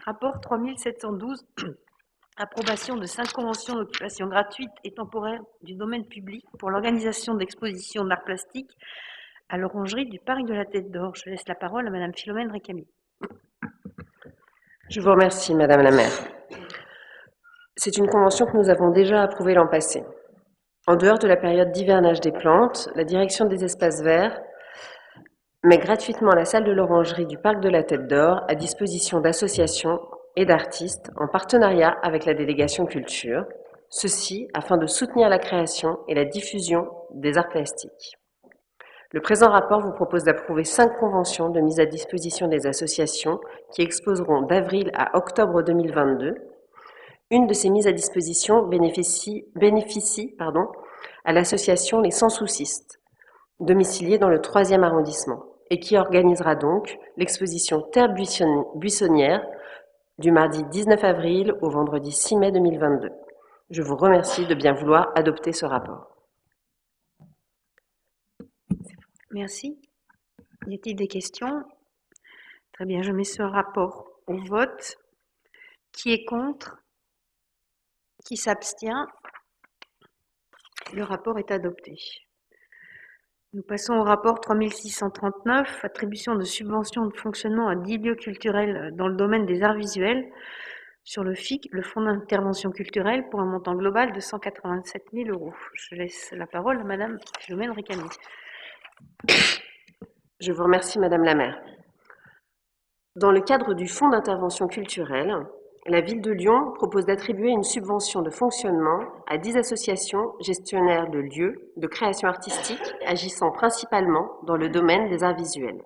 Rapport 3712. Approbation de 5 conventions d'occupation gratuite et temporaire du domaine public pour l'organisation d'expositions d'art plastique à l'orangerie du Parc de la Tête d'Or. Je laisse la parole à Madame Philomène Récamier. Je vous remercie, Madame la maire. C'est une convention que nous avons déjà approuvée l'an passé. En dehors de la période d'hivernage des plantes, la direction des espaces verts met gratuitement la salle de l'orangerie du Parc de la Tête d'Or à disposition d'associations et d'artistes en partenariat avec la délégation culture, ceci afin de soutenir la création et la diffusion des arts plastiques. Le présent rapport vous propose d'approuver 5 conventions de mise à disposition des associations qui exposeront d'avril à octobre 2022. Une de ces mises à disposition bénéficie à l'association Les Sans-Soucistes, domiciliée dans le 3e arrondissement, et qui organisera donc l'exposition Terre buissonnière du mardi 19 avril au vendredi 6 mai 2022. Je vous remercie de bien vouloir adopter ce rapport. Merci. Y a-t-il des questions? Très bien, je mets ce rapport au vote. Qui est contre? Qui s'abstient? Le rapport est adopté. Nous passons au rapport 3639, attribution de subventions de fonctionnement à 10 lieux culturels dans le domaine des arts visuels sur le FIC, le Fonds d'intervention culturelle, pour un montant global de 187 000 €. Je laisse la parole à Madame Philomène Récamier. Je vous remercie, Madame la maire. Dans le cadre du Fonds d'intervention culturelle, la ville de Lyon propose d'attribuer une subvention de fonctionnement à 10 associations gestionnaires de lieux de création artistique agissant principalement dans le domaine des arts visuels.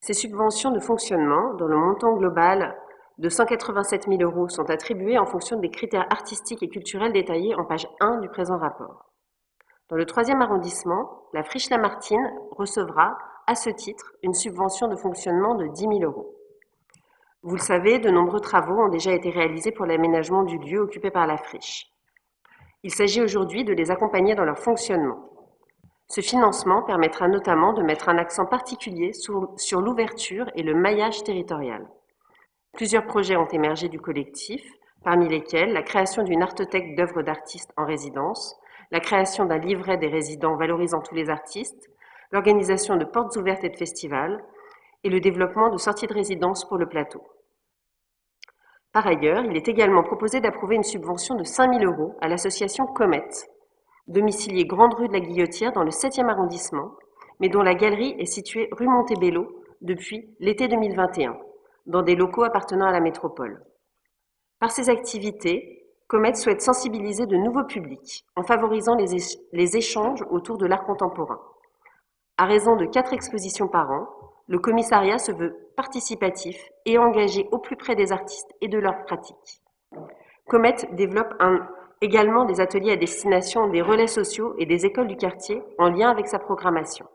Ces subventions de fonctionnement, dont le montant global de 187 000 € sont attribuées en fonction des critères artistiques et culturels détaillés en page 1 du présent rapport. Dans le 3e arrondissement, la Friche Lamartine recevra, à ce titre, une subvention de fonctionnement de 10 000 €. Vous le savez, de nombreux travaux ont déjà été réalisés pour l'aménagement du lieu occupé par la friche. Il s'agit aujourd'hui de les accompagner dans leur fonctionnement. Ce financement permettra notamment de mettre un accent particulier sur l'ouverture et le maillage territorial. Plusieurs projets ont émergé du collectif, parmi lesquels la création d'une artothèque d'œuvres d'artistes en résidence, la création d'un livret des résidents valorisant tous les artistes, l'organisation de portes ouvertes et de festivals, et le développement de sorties de résidence pour le plateau. Par ailleurs, il est également proposé d'approuver une subvention de 5 000 € à l'association Comet, domiciliée Grande Rue de la Guillotière dans le 7e arrondissement, mais dont la galerie est située rue Montebello depuis l'été 2021, dans des locaux appartenant à la métropole. Par ces activités, Comet souhaite sensibiliser de nouveaux publics en favorisant les échanges autour de l'art contemporain. À raison de 4 expositions par an, le commissariat se veut participatif et engagé au plus près des artistes et de leurs pratiques. Comet développe également des ateliers à destination des relais sociaux et des écoles du quartier en lien avec sa programmation.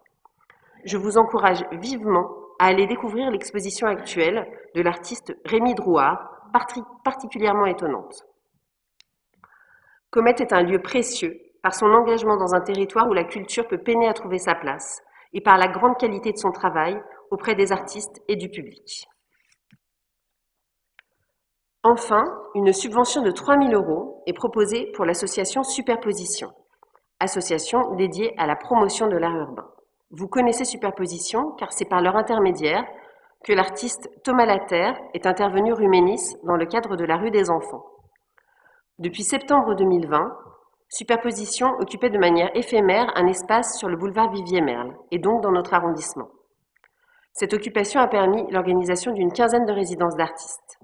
Je vous encourage vivement à aller découvrir l'exposition actuelle de l'artiste Rémi Drouard, particulièrement étonnante. Comet est un lieu précieux par son engagement dans un territoire où la culture peut peiner à trouver sa place et par la grande qualité de son travail auprès des artistes et du public. Enfin, une subvention de 3 000 € est proposée pour l'association Superposition, association dédiée à la promotion de l'art urbain. Vous connaissez Superposition car c'est par leur intermédiaire que l'artiste Thomas Laterre est intervenu rue Ménis dans le cadre de la rue des enfants. Depuis septembre 2020, Superposition occupait de manière éphémère un espace sur le boulevard Vivier-Merle, et donc dans notre arrondissement. Cette occupation a permis l'organisation d'une quinzaine de résidences d'artistes.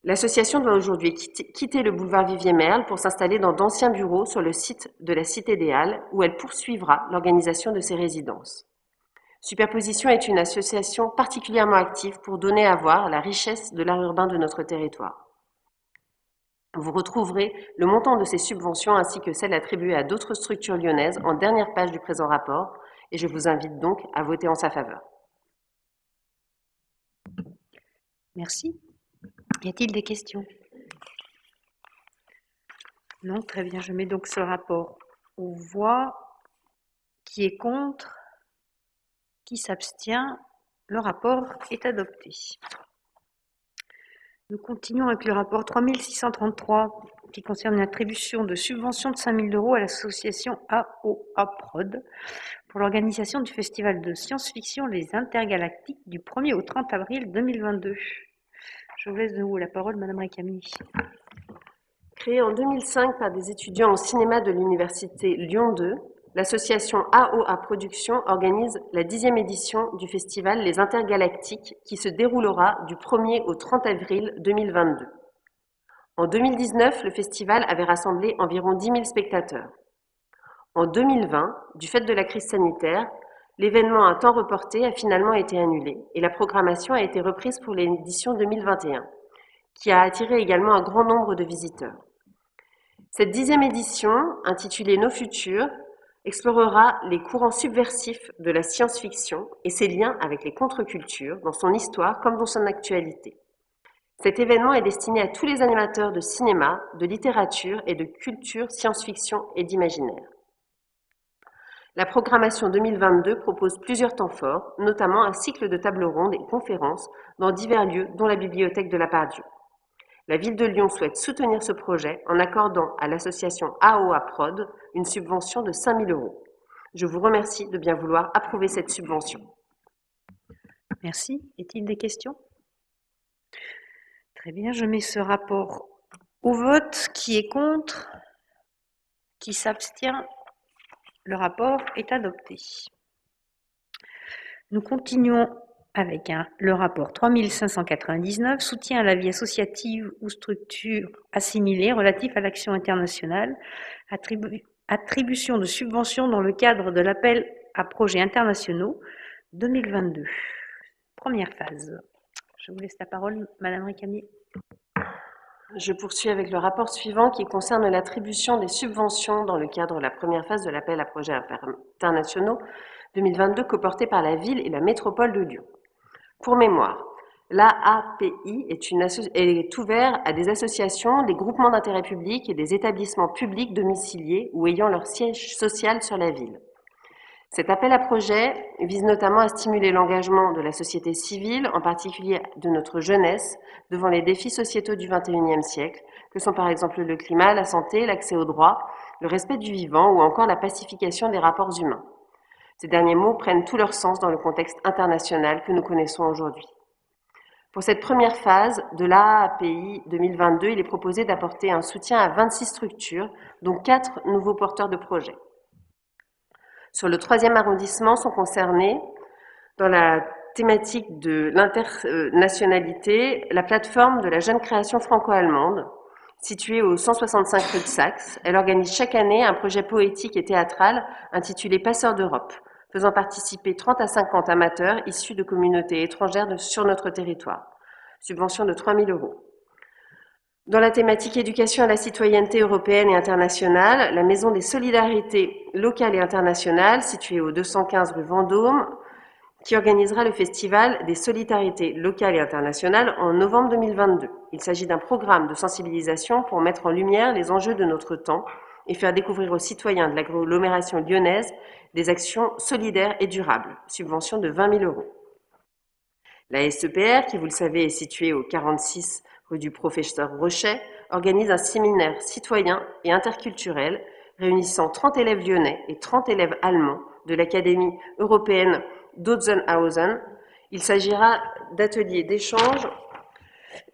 L'association doit aujourd'hui quitter le boulevard Vivier-Merle pour s'installer dans d'anciens bureaux sur le site de la Cité des Halles, où elle poursuivra l'organisation de ces résidences. Superposition est une association particulièrement active pour donner à voir la richesse de l'art urbain de notre territoire. Vous retrouverez le montant de ces subventions ainsi que celles attribuées à d'autres structures lyonnaises en dernière page du présent rapport, et je vous invite donc à voter en sa faveur. Merci. Y a-t-il des questions? Non, très bien. Je mets donc ce rapport aux voix. Qui est contre? Qui s'abstient? Le rapport est adopté. Nous continuons avec le rapport 3633 qui concerne l'attribution de subventions de 5 000 € à l'association AOA Prod pour l'organisation du festival de science-fiction Les Intergalactiques du 1er au 30 avril 2022. Je vous laisse de nouveau la parole, Madame Récamier. Créée en 2005 par des étudiants au cinéma de l'Université Lyon 2, l'association AOA Productions organise la 10e édition du festival Les Intergalactiques qui se déroulera du 1er au 30 avril 2022. En 2019, le festival avait rassemblé environ 10 000 spectateurs. En 2020, du fait de la crise sanitaire, l'événement à temps reporté a finalement été annulé et la programmation a été reprise pour l'édition 2021, qui a attiré également un grand nombre de visiteurs. Cette 10e édition, intitulée Nos Futurs, explorera les courants subversifs de la science-fiction et ses liens avec les contre-cultures, dans son histoire comme dans son actualité. Cet événement est destiné à tous les animateurs de cinéma, de littérature et de culture science-fiction et d'imaginaire. La programmation 2022 propose plusieurs temps forts, notamment un cycle de tables rondes et conférences dans divers lieux, dont la bibliothèque de la Part-Dieu. La ville de Lyon souhaite soutenir ce projet en accordant à l'association AOA Prod une subvention de 5 000 €. Je vous remercie de bien vouloir approuver cette subvention. Merci. Est-il des questions? Très bien, je mets ce rapport au vote. Qui est contre? Qui s'abstient? Le rapport est adopté. Nous continuons avec le rapport 3599, soutien à la vie associative ou structure assimilée relatif à l'action internationale, attribution de subventions dans le cadre de l'appel à projets internationaux 2022. Première phase. Je vous laisse la parole, Madame Récamier. Je poursuis avec le rapport suivant qui concerne l'attribution des subventions dans le cadre de la première phase de l'appel à projets internationaux 2022 coporté par la ville et la métropole de Lyon. Pour mémoire, l'AAPI est ouvert à des associations, des groupements d'intérêt public et des établissements publics domiciliés ou ayant leur siège social sur la ville. Cet appel à projet vise notamment à stimuler l'engagement de la société civile, en particulier de notre jeunesse, devant les défis sociétaux du XXIe siècle, que sont par exemple le climat, la santé, l'accès aux droits, le respect du vivant ou encore la pacification des rapports humains. Ces derniers mots prennent tout leur sens dans le contexte international que nous connaissons aujourd'hui. Pour cette première phase de l'AAPI 2022, il est proposé d'apporter un soutien à 26 structures, dont 4 nouveaux porteurs de projets. Sur le 3e arrondissement sont concernés, dans la thématique de l'internationalité, la plateforme de la jeune création franco-allemande, située au 165 rue de Saxe. Elle organise chaque année un projet poétique et théâtral intitulé Passeurs d'Europe, faisant participer 30 à 50 amateurs issus de communautés étrangères sur notre territoire. Subvention de 3 000 €. Dans la thématique éducation à la citoyenneté européenne et internationale, la Maison des solidarités locales et internationales, située au 215 rue Vendôme, qui organisera le festival des solidarités locales et internationales en novembre 2022. Il s'agit d'un programme de sensibilisation pour mettre en lumière les enjeux de notre temps et faire découvrir aux citoyens de l'agglomération lyonnaise des actions solidaires et durables. Subvention de 20 000 €. La SEPR, qui vous le savez est située au 46 rue du Professeur Rochet, organise un séminaire citoyen et interculturel réunissant 30 élèves lyonnais et 30 élèves allemands de l'Académie européenne d'Oetzonhausen. Il s'agira d'ateliers d'échange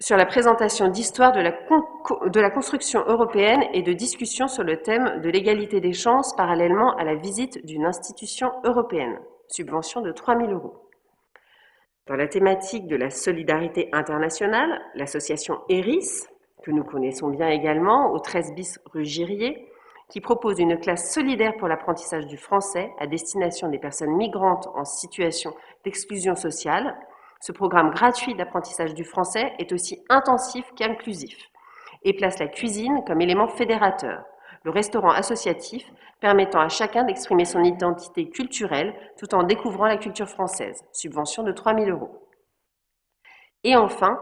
sur la présentation d'histoire de la construction européenne et de discussion sur le thème de l'égalité des chances parallèlement à la visite d'une institution européenne. Subvention de 3 000 €. Dans la thématique de la solidarité internationale, l'association ERIS, que nous connaissons bien également, au 13 bis rue Girier, qui propose une classe solidaire pour l'apprentissage du français à destination des personnes migrantes en situation d'exclusion sociale. Ce programme gratuit d'apprentissage du français est aussi intensif qu'inclusif et place la cuisine comme élément fédérateur, le restaurant associatif permettant à chacun d'exprimer son identité culturelle tout en découvrant la culture française. Subvention de 3 000 €. Et enfin,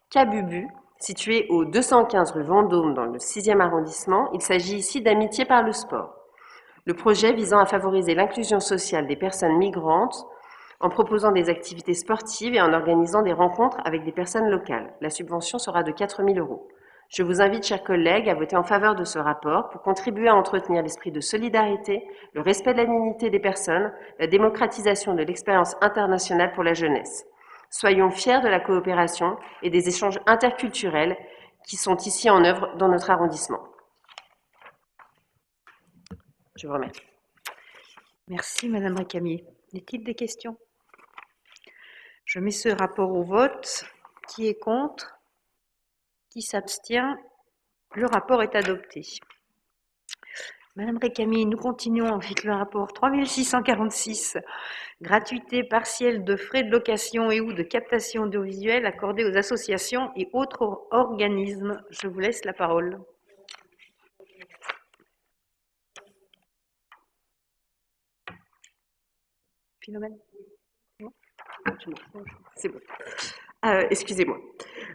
Kabubu, situé au 215 rue Vendôme dans le 6e arrondissement, il s'agit ici d'amitié par le sport. Le projet visant à favoriser l'inclusion sociale des personnes migrantes en proposant des activités sportives et en organisant des rencontres avec des personnes locales. La subvention sera de 4 000 €. Je vous invite, chers collègues, à voter en faveur de ce rapport pour contribuer à entretenir l'esprit de solidarité, le respect de la dignité des personnes, la démocratisation de l'expérience internationale pour la jeunesse. Soyons fiers de la coopération et des échanges interculturels qui sont ici en œuvre dans notre arrondissement. Je vous remercie. Merci, Madame Récamier. Y a-t-il des questions? Je mets ce rapport au vote. Qui est contre? Qui s'abstient? Le rapport est adopté. Madame Récamier, nous continuons avec le rapport 3646, gratuité partielle de frais de location et ou de captation audiovisuelle accordés aux associations et autres organismes. Je vous laisse la parole. Philomène? C'est bon. Excusez-moi.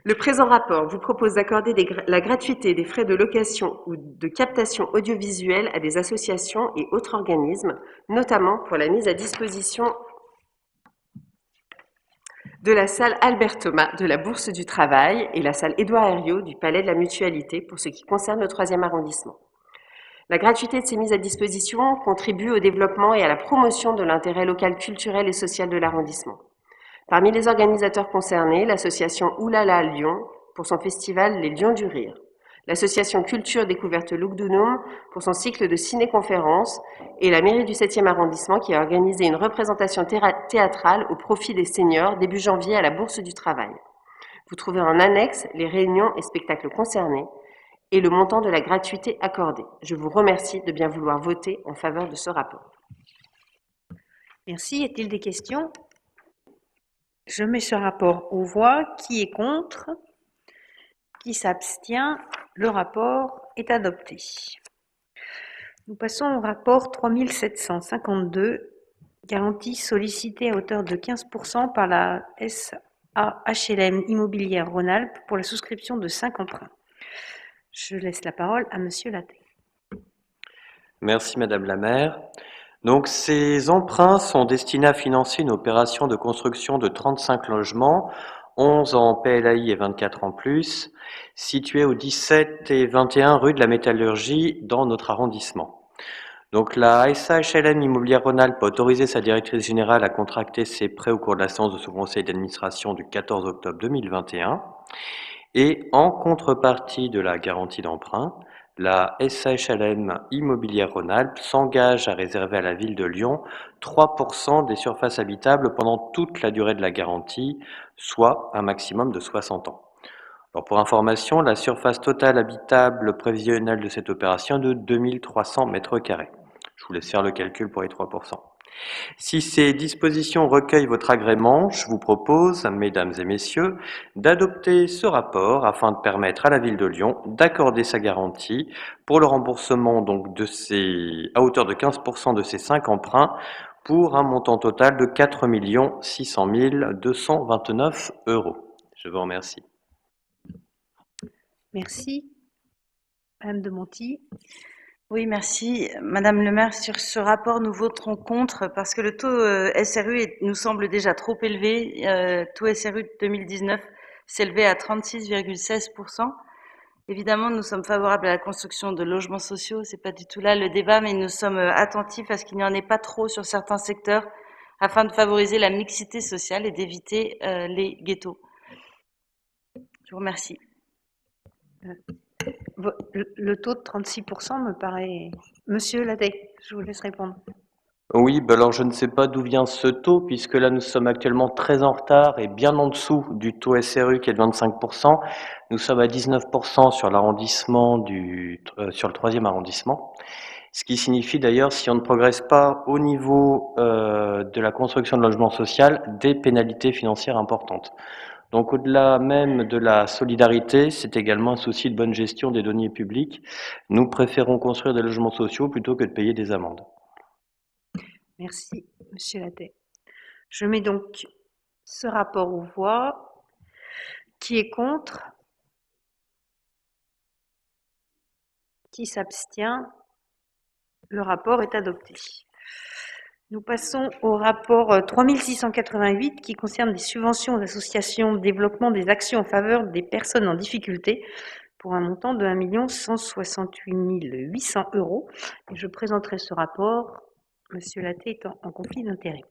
Le présent rapport vous propose d'accorder la gratuité des frais de location ou de captation audiovisuelle à des associations et autres organismes, notamment pour la mise à disposition de la salle Albert Thomas de la Bourse du Travail et la salle Édouard Herriot du Palais de la Mutualité pour ce qui concerne le 3e arrondissement. La gratuité de ces mises à disposition contribue au développement et à la promotion de l'intérêt local, culturel et social de l'arrondissement. Parmi les organisateurs concernés, l'association Oulala Lyon pour son festival Les Lions du Rire, l'association Culture Découverte Lugdunum pour son cycle de ciné-conférences et la mairie du 7e arrondissement qui a organisé une représentation théâtrale au profit des seniors début janvier à la Bourse du Travail. Vous trouverez en annexe les réunions et spectacles concernés et le montant de la gratuité accordée. Je vous remercie de bien vouloir voter en faveur de ce rapport. Merci. Y a-t-il des questions? Je mets ce rapport aux voix. Qui est contre? Qui s'abstient? Le rapport est adopté. Nous passons au rapport 3752, garantie sollicitée à hauteur de 15% par la SAHLM Immobilière Rhône-Alpes pour la souscription de 5 emprunts. Je laisse la parole à Monsieur Latte. Merci Madame la maire. Donc ces emprunts sont destinés à financer une opération de construction de 35 logements, 11 en PLAI et 24 en plus, situés aux 17 et 21 rue de la Métallurgie dans notre arrondissement. Donc la SAHLM Immobilière Rhône-Alpes a autorisé sa directrice générale à contracter ses prêts au cours de la séance de son conseil d'administration du 14 octobre 2021. Et en contrepartie de la garantie d'emprunt, la SAHLM Immobilière Rhône-Alpes s'engage à réserver à la ville de Lyon 3% des surfaces habitables pendant toute la durée de la garantie, soit un maximum de 60 ans. Alors pour information, la surface totale habitable prévisionnelle de cette opération est de 2300 m². Je vous laisse faire le calcul pour les 3%. Si ces dispositions recueillent votre agrément, je vous propose, mesdames et messieurs, d'adopter ce rapport afin de permettre à la ville de Lyon d'accorder sa garantie pour le remboursement donc à hauteur de 15% de ces 5 emprunts pour un montant total de 4 600 229 €. Je vous remercie. Merci. Madame de Monti. Oui, merci. Madame le maire, sur ce rapport, nous voterons contre parce que le taux SRU nous semble déjà trop élevé. Taux SRU de 2019 s'élevait à 36,16%. Évidemment, nous sommes favorables à la construction de logements sociaux, c'est pas du tout là le débat, mais nous sommes attentifs à ce qu'il n'y en ait pas trop sur certains secteurs afin de favoriser la mixité sociale et d'éviter les ghettos. Je vous remercie. Le taux de 36% me paraît... Monsieur Ladet, je vous laisse répondre. Oui, alors je ne sais pas d'où vient ce taux, puisque là nous sommes actuellement très en retard et bien en dessous du taux SRU qui est de 25%. Nous sommes à 19% sur l'arrondissement sur le 3e arrondissement. Ce qui signifie d'ailleurs, si on ne progresse pas au niveau de la construction de logement social, des pénalités financières importantes. Donc au-delà même de la solidarité, c'est également un souci de bonne gestion des deniers publics. Nous préférons construire des logements sociaux plutôt que de payer des amendes. Merci, Monsieur Ladet. Je mets donc ce rapport aux voix. Qui est contre? Qui s'abstient? Le rapport est adopté. Nous passons au rapport 3688 qui concerne les subventions aux associations de développement des actions en faveur des personnes en difficulté pour un montant de 1 168 800 €. Et je présenterai ce rapport, Monsieur Latet étant en conflit d'intérêts.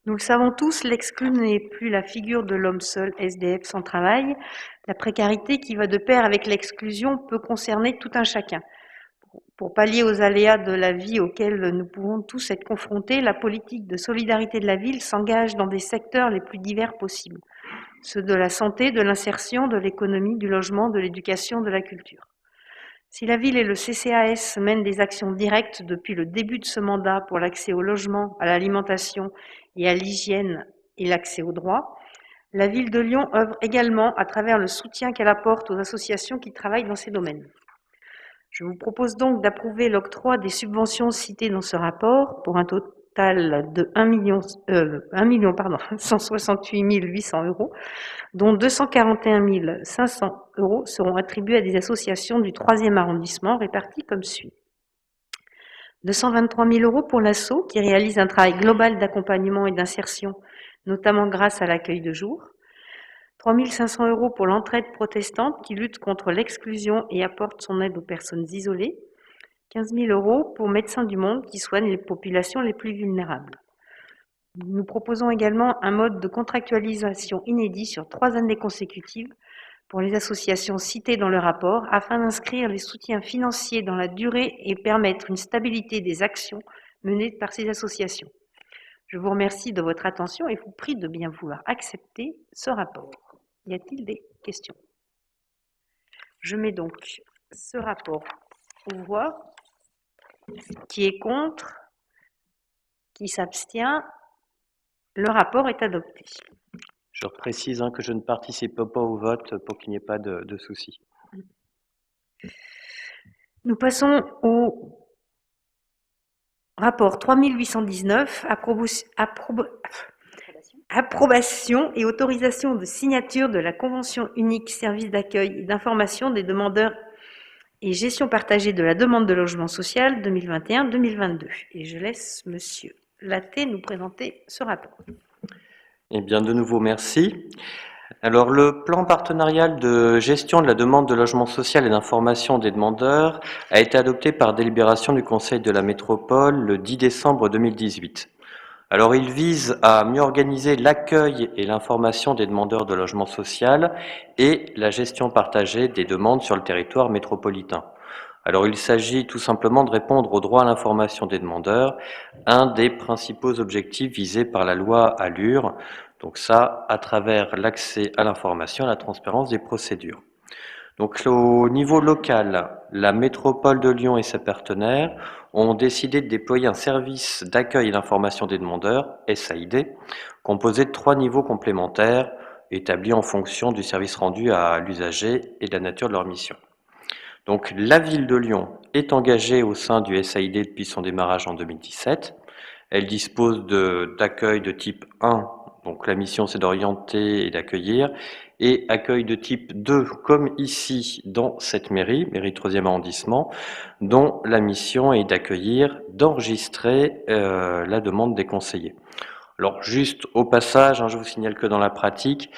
Nous le savons tous, l'exclu n'est plus la figure de l'homme seul, SDF sans travail. La précarité qui va de pair avec l'exclusion peut concerner tout un chacun. Pour pallier aux aléas de la vie auxquels nous pouvons tous être confrontés, la politique de solidarité de la ville s'engage dans des secteurs les plus divers possibles. Ceux de la santé, de l'insertion, de l'économie, du logement, de l'éducation, de la culture. Si la ville et le CCAS mènent des actions directes depuis le début de ce mandat pour l'accès au logement, à l'alimentation et à l'hygiène et l'accès aux droits, la ville de Lyon œuvre également à travers le soutien qu'elle apporte aux associations qui travaillent dans ces domaines. Je vous propose donc d'approuver l'octroi des subventions citées dans ce rapport pour un total de 168 800 €, dont 241 500 € seront attribués à des associations du 3e arrondissement réparties comme suit. 223 000 € pour l'ASSO qui réalise un travail global d'accompagnement et d'insertion, notamment grâce à l'accueil de jour. 3 500 € pour l'entraide protestante qui lutte contre l'exclusion et apporte son aide aux personnes isolées. 15 000 € pour Médecins du Monde qui soigne les populations les plus vulnérables. Nous proposons également un mode de contractualisation inédit sur 3 années consécutives pour les associations citées dans le rapport afin d'inscrire les soutiens financiers dans la durée et permettre une stabilité des actions menées par ces associations. Je vous remercie de votre attention et vous prie de bien vouloir accepter ce rapport. Y a-t-il des questions? Je mets donc ce rapport aux voix. Qui est contre? Qui s'abstient? Le rapport est adopté. Je précise que je ne participe pas au vote pour qu'il n'y ait pas de soucis. Nous passons au rapport 3819, approbation et autorisation de signature de la convention unique service d'accueil et d'information des demandeurs et gestion partagée de la demande de logement social 2021-2022. Et je laisse Monsieur Latet nous présenter ce rapport. Eh bien, de nouveau, merci. Alors, le plan partenarial de gestion de la demande de logement social et d'information des demandeurs a été adopté par délibération du Conseil de la Métropole le 10 décembre 2018. Alors, il vise à mieux organiser l'accueil et l'information des demandeurs de logement social et la gestion partagée des demandes sur le territoire métropolitain. Alors, il s'agit tout simplement de répondre au droit à l'information des demandeurs, un des principaux objectifs visés par la loi ALUR, donc ça, à travers l'accès à l'information et la transparence des procédures. Donc, au niveau local, la métropole de Lyon et ses partenaires ont décidé de déployer un service d'accueil et d'information des demandeurs, SAID, composé de 3 niveaux complémentaires établis en fonction du service rendu à l'usager et de la nature de leur mission. Donc, la ville de Lyon est engagée au sein du SAID depuis son démarrage en 2017. Elle dispose d'accueil de type 1, donc la mission c'est d'orienter et d'accueillir, et accueil de type 2, comme ici dans cette mairie 3e arrondissement, dont la mission est d'accueillir, d'enregistrer la demande des conseillers. Alors juste au passage, je vous signale que dans la pratique,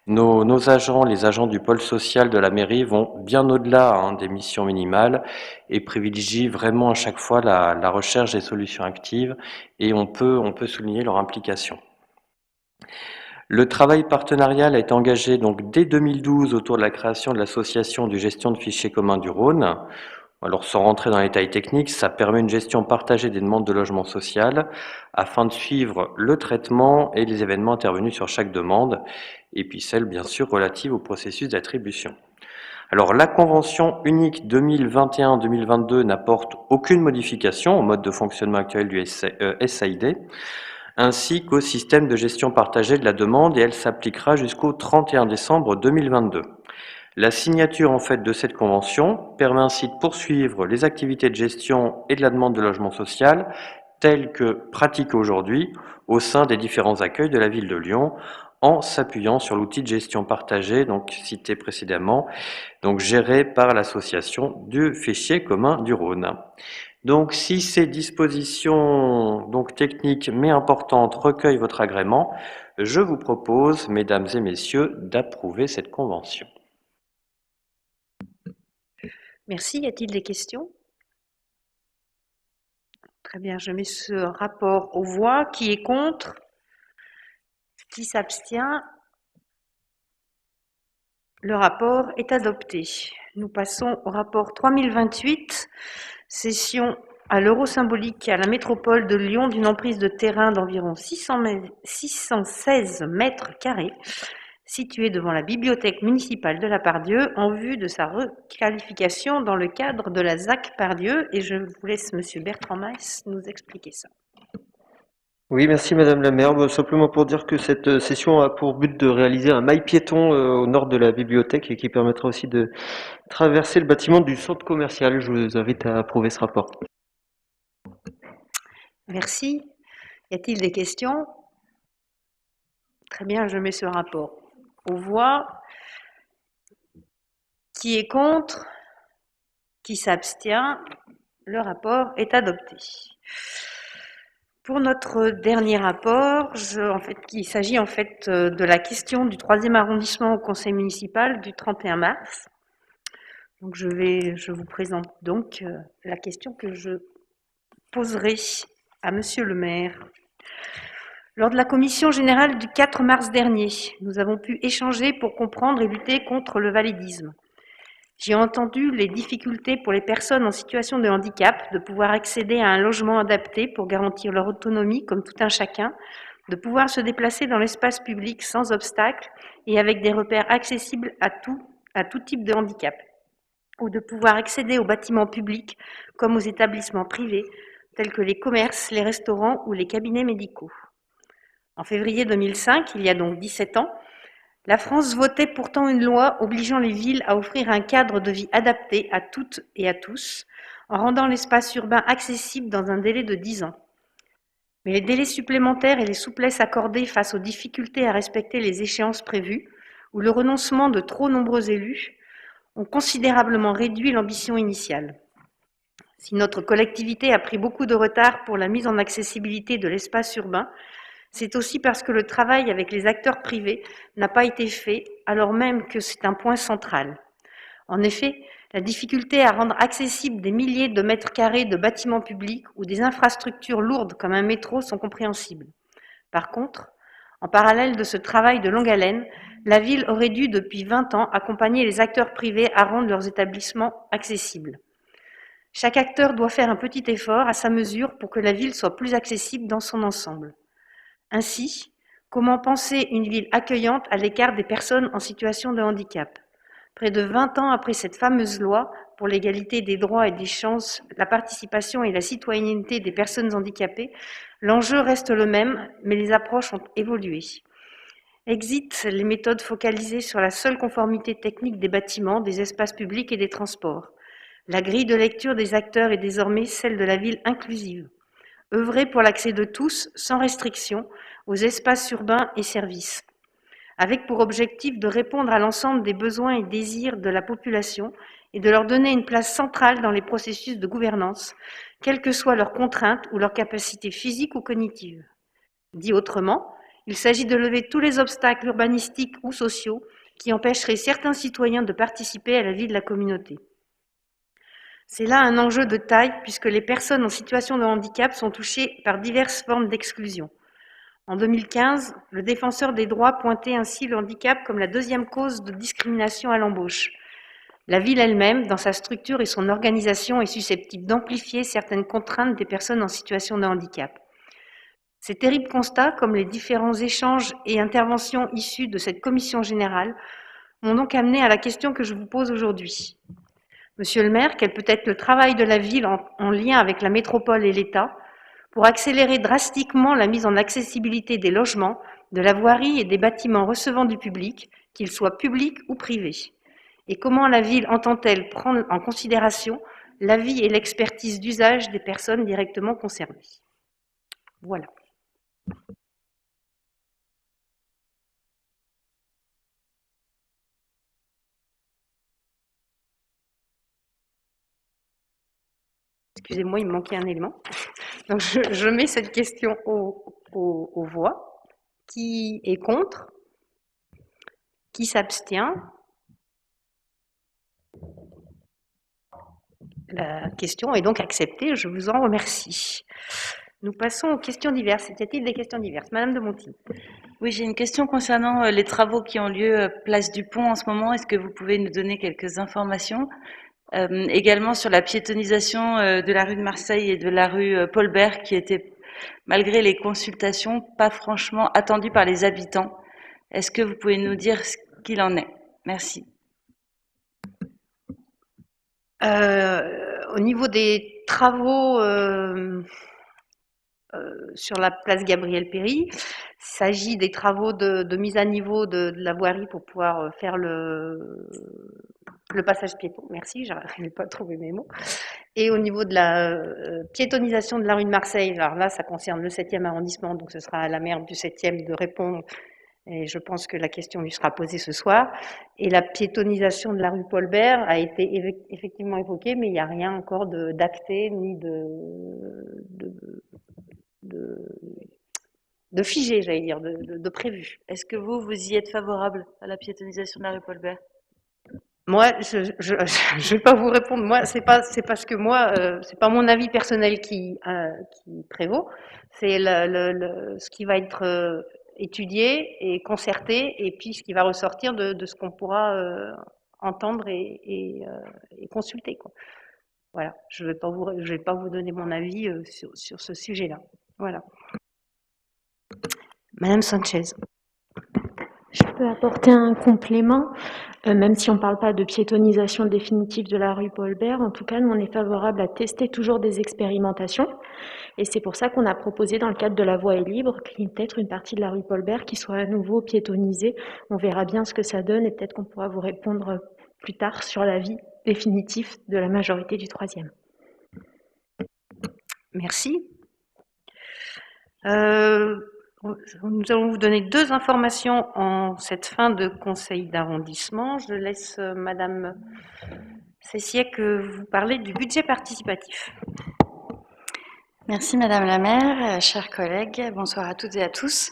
nos agents, les agents du pôle social de la mairie vont bien au-delà des missions minimales et privilégient vraiment à chaque fois la recherche des solutions actives et on peut souligner leur implication. Le travail partenarial a été engagé donc dès 2012 autour de la création de l'association de gestion de fichiers communs du Rhône. Alors, sans rentrer dans les détails techniques, ça permet une gestion partagée des demandes de logement social afin de suivre le traitement et les événements intervenus sur chaque demande, et puis celles, bien sûr, relatives au processus d'attribution. Alors, la convention unique 2021-2022 n'apporte aucune modification au mode de fonctionnement actuel du SAID, ainsi qu'au système de gestion partagée de la demande, et elle s'appliquera jusqu'au 31 décembre 2022. La signature en fait de cette convention permet ainsi de poursuivre les activités de gestion et de la demande de logement social telles que pratiquées aujourd'hui au sein des différents accueils de la ville de Lyon, en s'appuyant sur l'outil de gestion partagée, donc cité précédemment, donc géré par l'association du fichier commun du Rhône. Donc, si ces dispositions donc techniques mais importantes recueillent votre agrément, je vous propose, mesdames et messieurs, d'approuver cette convention. Merci. Y a-t-il des questions? Très bien, je mets ce rapport aux voix. Qui est contre? Qui s'abstient? Le rapport est adopté. Nous passons au rapport 3028, cession à l'euro symbolique à la métropole de Lyon d'une emprise de terrain d'environ 616 mètres carrés, située devant la bibliothèque municipale de la Pardieu, en vue de sa requalification dans le cadre de la ZAC Pardieu. Et je vous laisse Monsieur Bertrand Maes nous expliquer ça. Oui, merci Madame la maire. Simplement pour dire que cette session a pour but de réaliser un mail piéton au nord de la bibliothèque et qui permettra aussi de traverser le bâtiment du centre commercial. Je vous invite à approuver ce rapport. Merci. Y a-t-il des questions? Très bien, je mets ce rapport aux voix. Qui est contre? Qui s'abstient? Le rapport est adopté. Pour notre dernier rapport, il s'agit en fait de la question du 3e arrondissement au conseil municipal du 31 mars. Donc je vous présente donc la question que je poserai à Monsieur le maire. Lors de la commission générale du 4 mars dernier, nous avons pu échanger pour comprendre et lutter contre le validisme. J'ai entendu les difficultés pour les personnes en situation de handicap de pouvoir accéder à un logement adapté pour garantir leur autonomie comme tout un chacun, de pouvoir se déplacer dans l'espace public sans obstacle et avec des repères accessibles à tout type de handicap, ou de pouvoir accéder aux bâtiments publics comme aux établissements privés tels que les commerces, les restaurants ou les cabinets médicaux. En février 2005, il y a donc 17 ans, la France votait pourtant une loi obligeant les villes à offrir un cadre de vie adapté à toutes et à tous, en rendant l'espace urbain accessible dans un délai de 10 ans. Mais les délais supplémentaires et les souplesses accordées face aux difficultés à respecter les échéances prévues, ou le renoncement de trop nombreux élus, ont considérablement réduit l'ambition initiale. Si notre collectivité a pris beaucoup de retard pour la mise en accessibilité de l'espace urbain, c'est aussi parce que le travail avec les acteurs privés n'a pas été fait, alors même que c'est un point central. En effet, la difficulté à rendre accessibles des milliers de mètres carrés de bâtiments publics ou des infrastructures lourdes comme un métro sont compréhensibles. Par contre, en parallèle de ce travail de longue haleine, la ville aurait dû depuis 20 ans accompagner les acteurs privés à rendre leurs établissements accessibles. Chaque acteur doit faire un petit effort à sa mesure pour que la ville soit plus accessible dans son ensemble. Ainsi, comment penser une ville accueillante à l'écart des personnes en situation de handicap? Près de 20 ans après cette fameuse loi pour l'égalité des droits et des chances, la participation et la citoyenneté des personnes handicapées, l'enjeu reste le même, mais les approches ont évolué. Exit les méthodes focalisées sur la seule conformité technique des bâtiments, des espaces publics et des transports. La grille de lecture des acteurs est désormais celle de la ville inclusive. Œuvrer pour l'accès de tous, sans restriction, aux espaces urbains et services, avec pour objectif de répondre à l'ensemble des besoins et désirs de la population et de leur donner une place centrale dans les processus de gouvernance, quelles que soient leurs contraintes ou leurs capacités physiques ou cognitives. Dit autrement, il s'agit de lever tous les obstacles urbanistiques ou sociaux qui empêcheraient certains citoyens de participer à la vie de la communauté. C'est là un enjeu de taille puisque les personnes en situation de handicap sont touchées par diverses formes d'exclusion. En 2015, le défenseur des droits pointait ainsi le handicap comme la deuxième cause de discrimination à l'embauche. La ville elle-même, dans sa structure et son organisation, est susceptible d'amplifier certaines contraintes des personnes en situation de handicap. Ces terribles constats, comme les différents échanges et interventions issus de cette commission générale, m'ont donc amené à la question que je vous pose aujourd'hui. Monsieur le maire, quel peut être le travail de la ville en lien avec la métropole et l'État pour accélérer drastiquement la mise en accessibilité des logements, de la voirie et des bâtiments recevant du public, qu'ils soient publics ou privés? Et comment la ville entend-elle prendre en considération l'avis et l'expertise d'usage des personnes directement concernées? Voilà. Excusez-moi, il me manquait un élément. Donc je mets cette question aux voix. Qui est contre? Qui s'abstient? La question est donc acceptée, je vous en remercie. Nous passons aux questions diverses. Y a-t-il des questions diverses? Madame de Monti. Oui, j'ai une question concernant les travaux qui ont lieu place du Pont en ce moment. Est-ce que vous pouvez nous donner quelques informations? Également sur la piétonisation de la rue de Marseille et de la rue Paul Bert, qui était, malgré les consultations, pas franchement attendue par les habitants. Est-ce que vous pouvez nous dire ce qu'il en est? Merci. Au niveau des travaux sur la place Gabriel Péri, il s'agit des travaux de mise à niveau de la voirie pour pouvoir faire le passage piéton. Merci, j'arrivais pas à trouver mes mots. Et au niveau de la piétonisation de la rue de Marseille, alors là, ça concerne le 7e arrondissement, donc ce sera à la maire du 7e de répondre. Et je pense que la question lui sera posée ce soir. Et la piétonisation de la rue Paul Bert a été effectivement évoquée, mais il n'y a rien encore d'acté ni de figé, j'allais dire, de prévu. Est-ce que vous y êtes favorable à la piétonisation de la rue Paul Bert? Moi, je vais pas vous répondre. Moi, c'est parce que moi, c'est pas mon avis personnel qui prévaut. C'est ce qui va être étudié et concerté, et puis ce qui va ressortir de ce qu'on pourra entendre et consulter, quoi. Voilà. Je vais pas vous donner mon avis sur ce sujet-là. Voilà. Madame Sanchez. Je peux apporter un complément, même si on ne parle pas de piétonisation définitive de la rue Paul Bert. En tout cas, nous, on est favorable à tester toujours des expérimentations. Et c'est pour ça qu'on a proposé, dans le cadre de la voie est libre, qu'il y ait peut-être une partie de la rue Paul Bert qui soit à nouveau piétonisée. On verra bien ce que ça donne et peut-être qu'on pourra vous répondre plus tard sur l'avis définitif de la majorité du 3e. Merci. Nous allons vous donner 2 informations en cette fin de conseil d'arrondissement. Je laisse Madame Cessiec vous parler du budget participatif. Merci Madame la maire, chers collègues, bonsoir à toutes et à tous.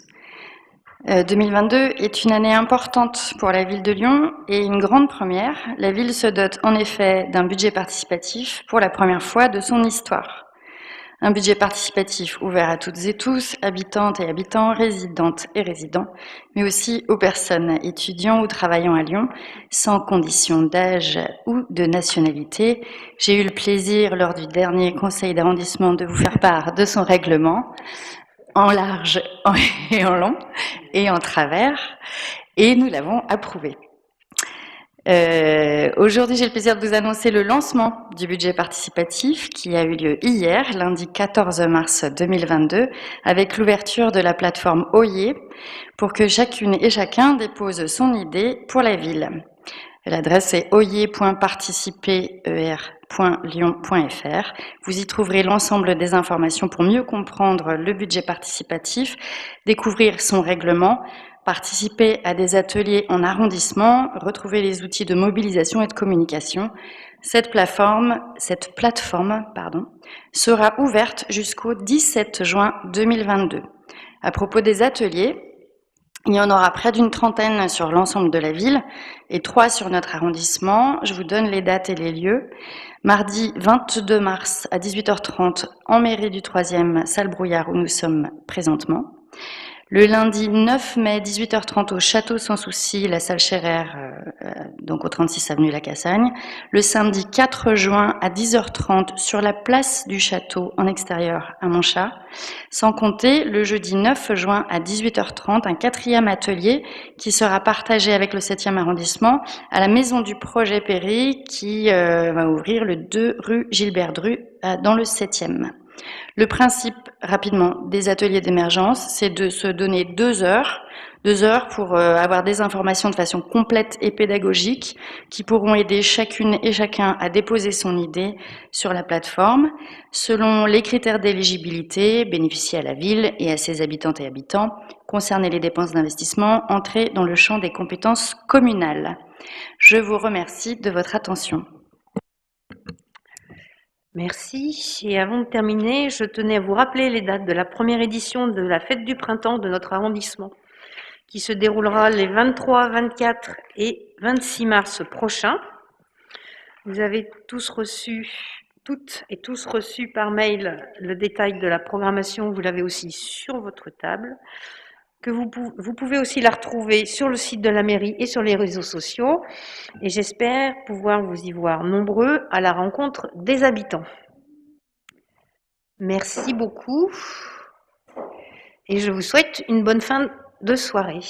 2022 est une année importante pour la ville de Lyon et une grande première. La ville se dote en effet d'un budget participatif pour la première fois de son histoire. Un budget participatif ouvert à toutes et tous, habitantes et habitants, résidentes et résidents, mais aussi aux personnes étudiant ou travaillant à Lyon, sans condition d'âge ou de nationalité. J'ai eu le plaisir, lors du dernier conseil d'arrondissement, de vous faire part de son règlement, en large et en long, et en travers, et nous l'avons approuvé. Aujourd'hui, j'ai le plaisir de vous annoncer le lancement du budget participatif qui a eu lieu hier, lundi 14 mars 2022, avec l'ouverture de la plateforme Oyer pour que chacune et chacun dépose son idée pour la ville. L'adresse est oyer.participer.lyon.fr. Vous y trouverez l'ensemble des informations pour mieux comprendre le budget participatif, découvrir son règlement, participer à des ateliers en arrondissement, retrouver les outils de mobilisation et de communication. Cette plateforme, sera ouverte jusqu'au 17 juin 2022. À propos des ateliers, il y en aura près d'une trentaine sur l'ensemble de la ville et 3 sur notre arrondissement. Je vous donne les dates et les lieux. Mardi 22 mars à 18h30 en mairie du 3e, salle Brouillard où nous sommes présentement. Le lundi 9 mai, 18h30 au Château Sans Souci, la salle Scherrer, donc au 36 avenue La Cassagne. Le samedi 4 juin à 10h30 sur la place du Château en extérieur à Montchat. Sans compter le jeudi 9 juin à 18h30, un 4e atelier qui sera partagé avec le 7e arrondissement à la Maison du Projet Péry qui va ouvrir le 2 rue Gilbert Dru dans le 7e. Le principe, rapidement, des ateliers d'émergence, c'est de se donner 2 heures pour avoir des informations de façon complète et pédagogique qui pourront aider chacune et chacun à déposer son idée sur la plateforme selon les critères d'éligibilité, bénéficier à la ville et à ses habitantes et habitants, concerner les dépenses d'investissement, entrer dans le champ des compétences communales. Je vous remercie de votre attention. Merci. Et avant de terminer, je tenais à vous rappeler les dates de la première édition de la Fête du Printemps de notre arrondissement, qui se déroulera les 23, 24 et 26 mars prochains. Vous avez tous reçu, toutes et tous reçu par mail le détail de la programmation, vous l'avez aussi sur votre table, que vous pouvez aussi la retrouver sur le site de la mairie et sur les réseaux sociaux. Et j'espère pouvoir vous y voir nombreux à la rencontre des habitants. Merci beaucoup et je vous souhaite une bonne fin de soirée.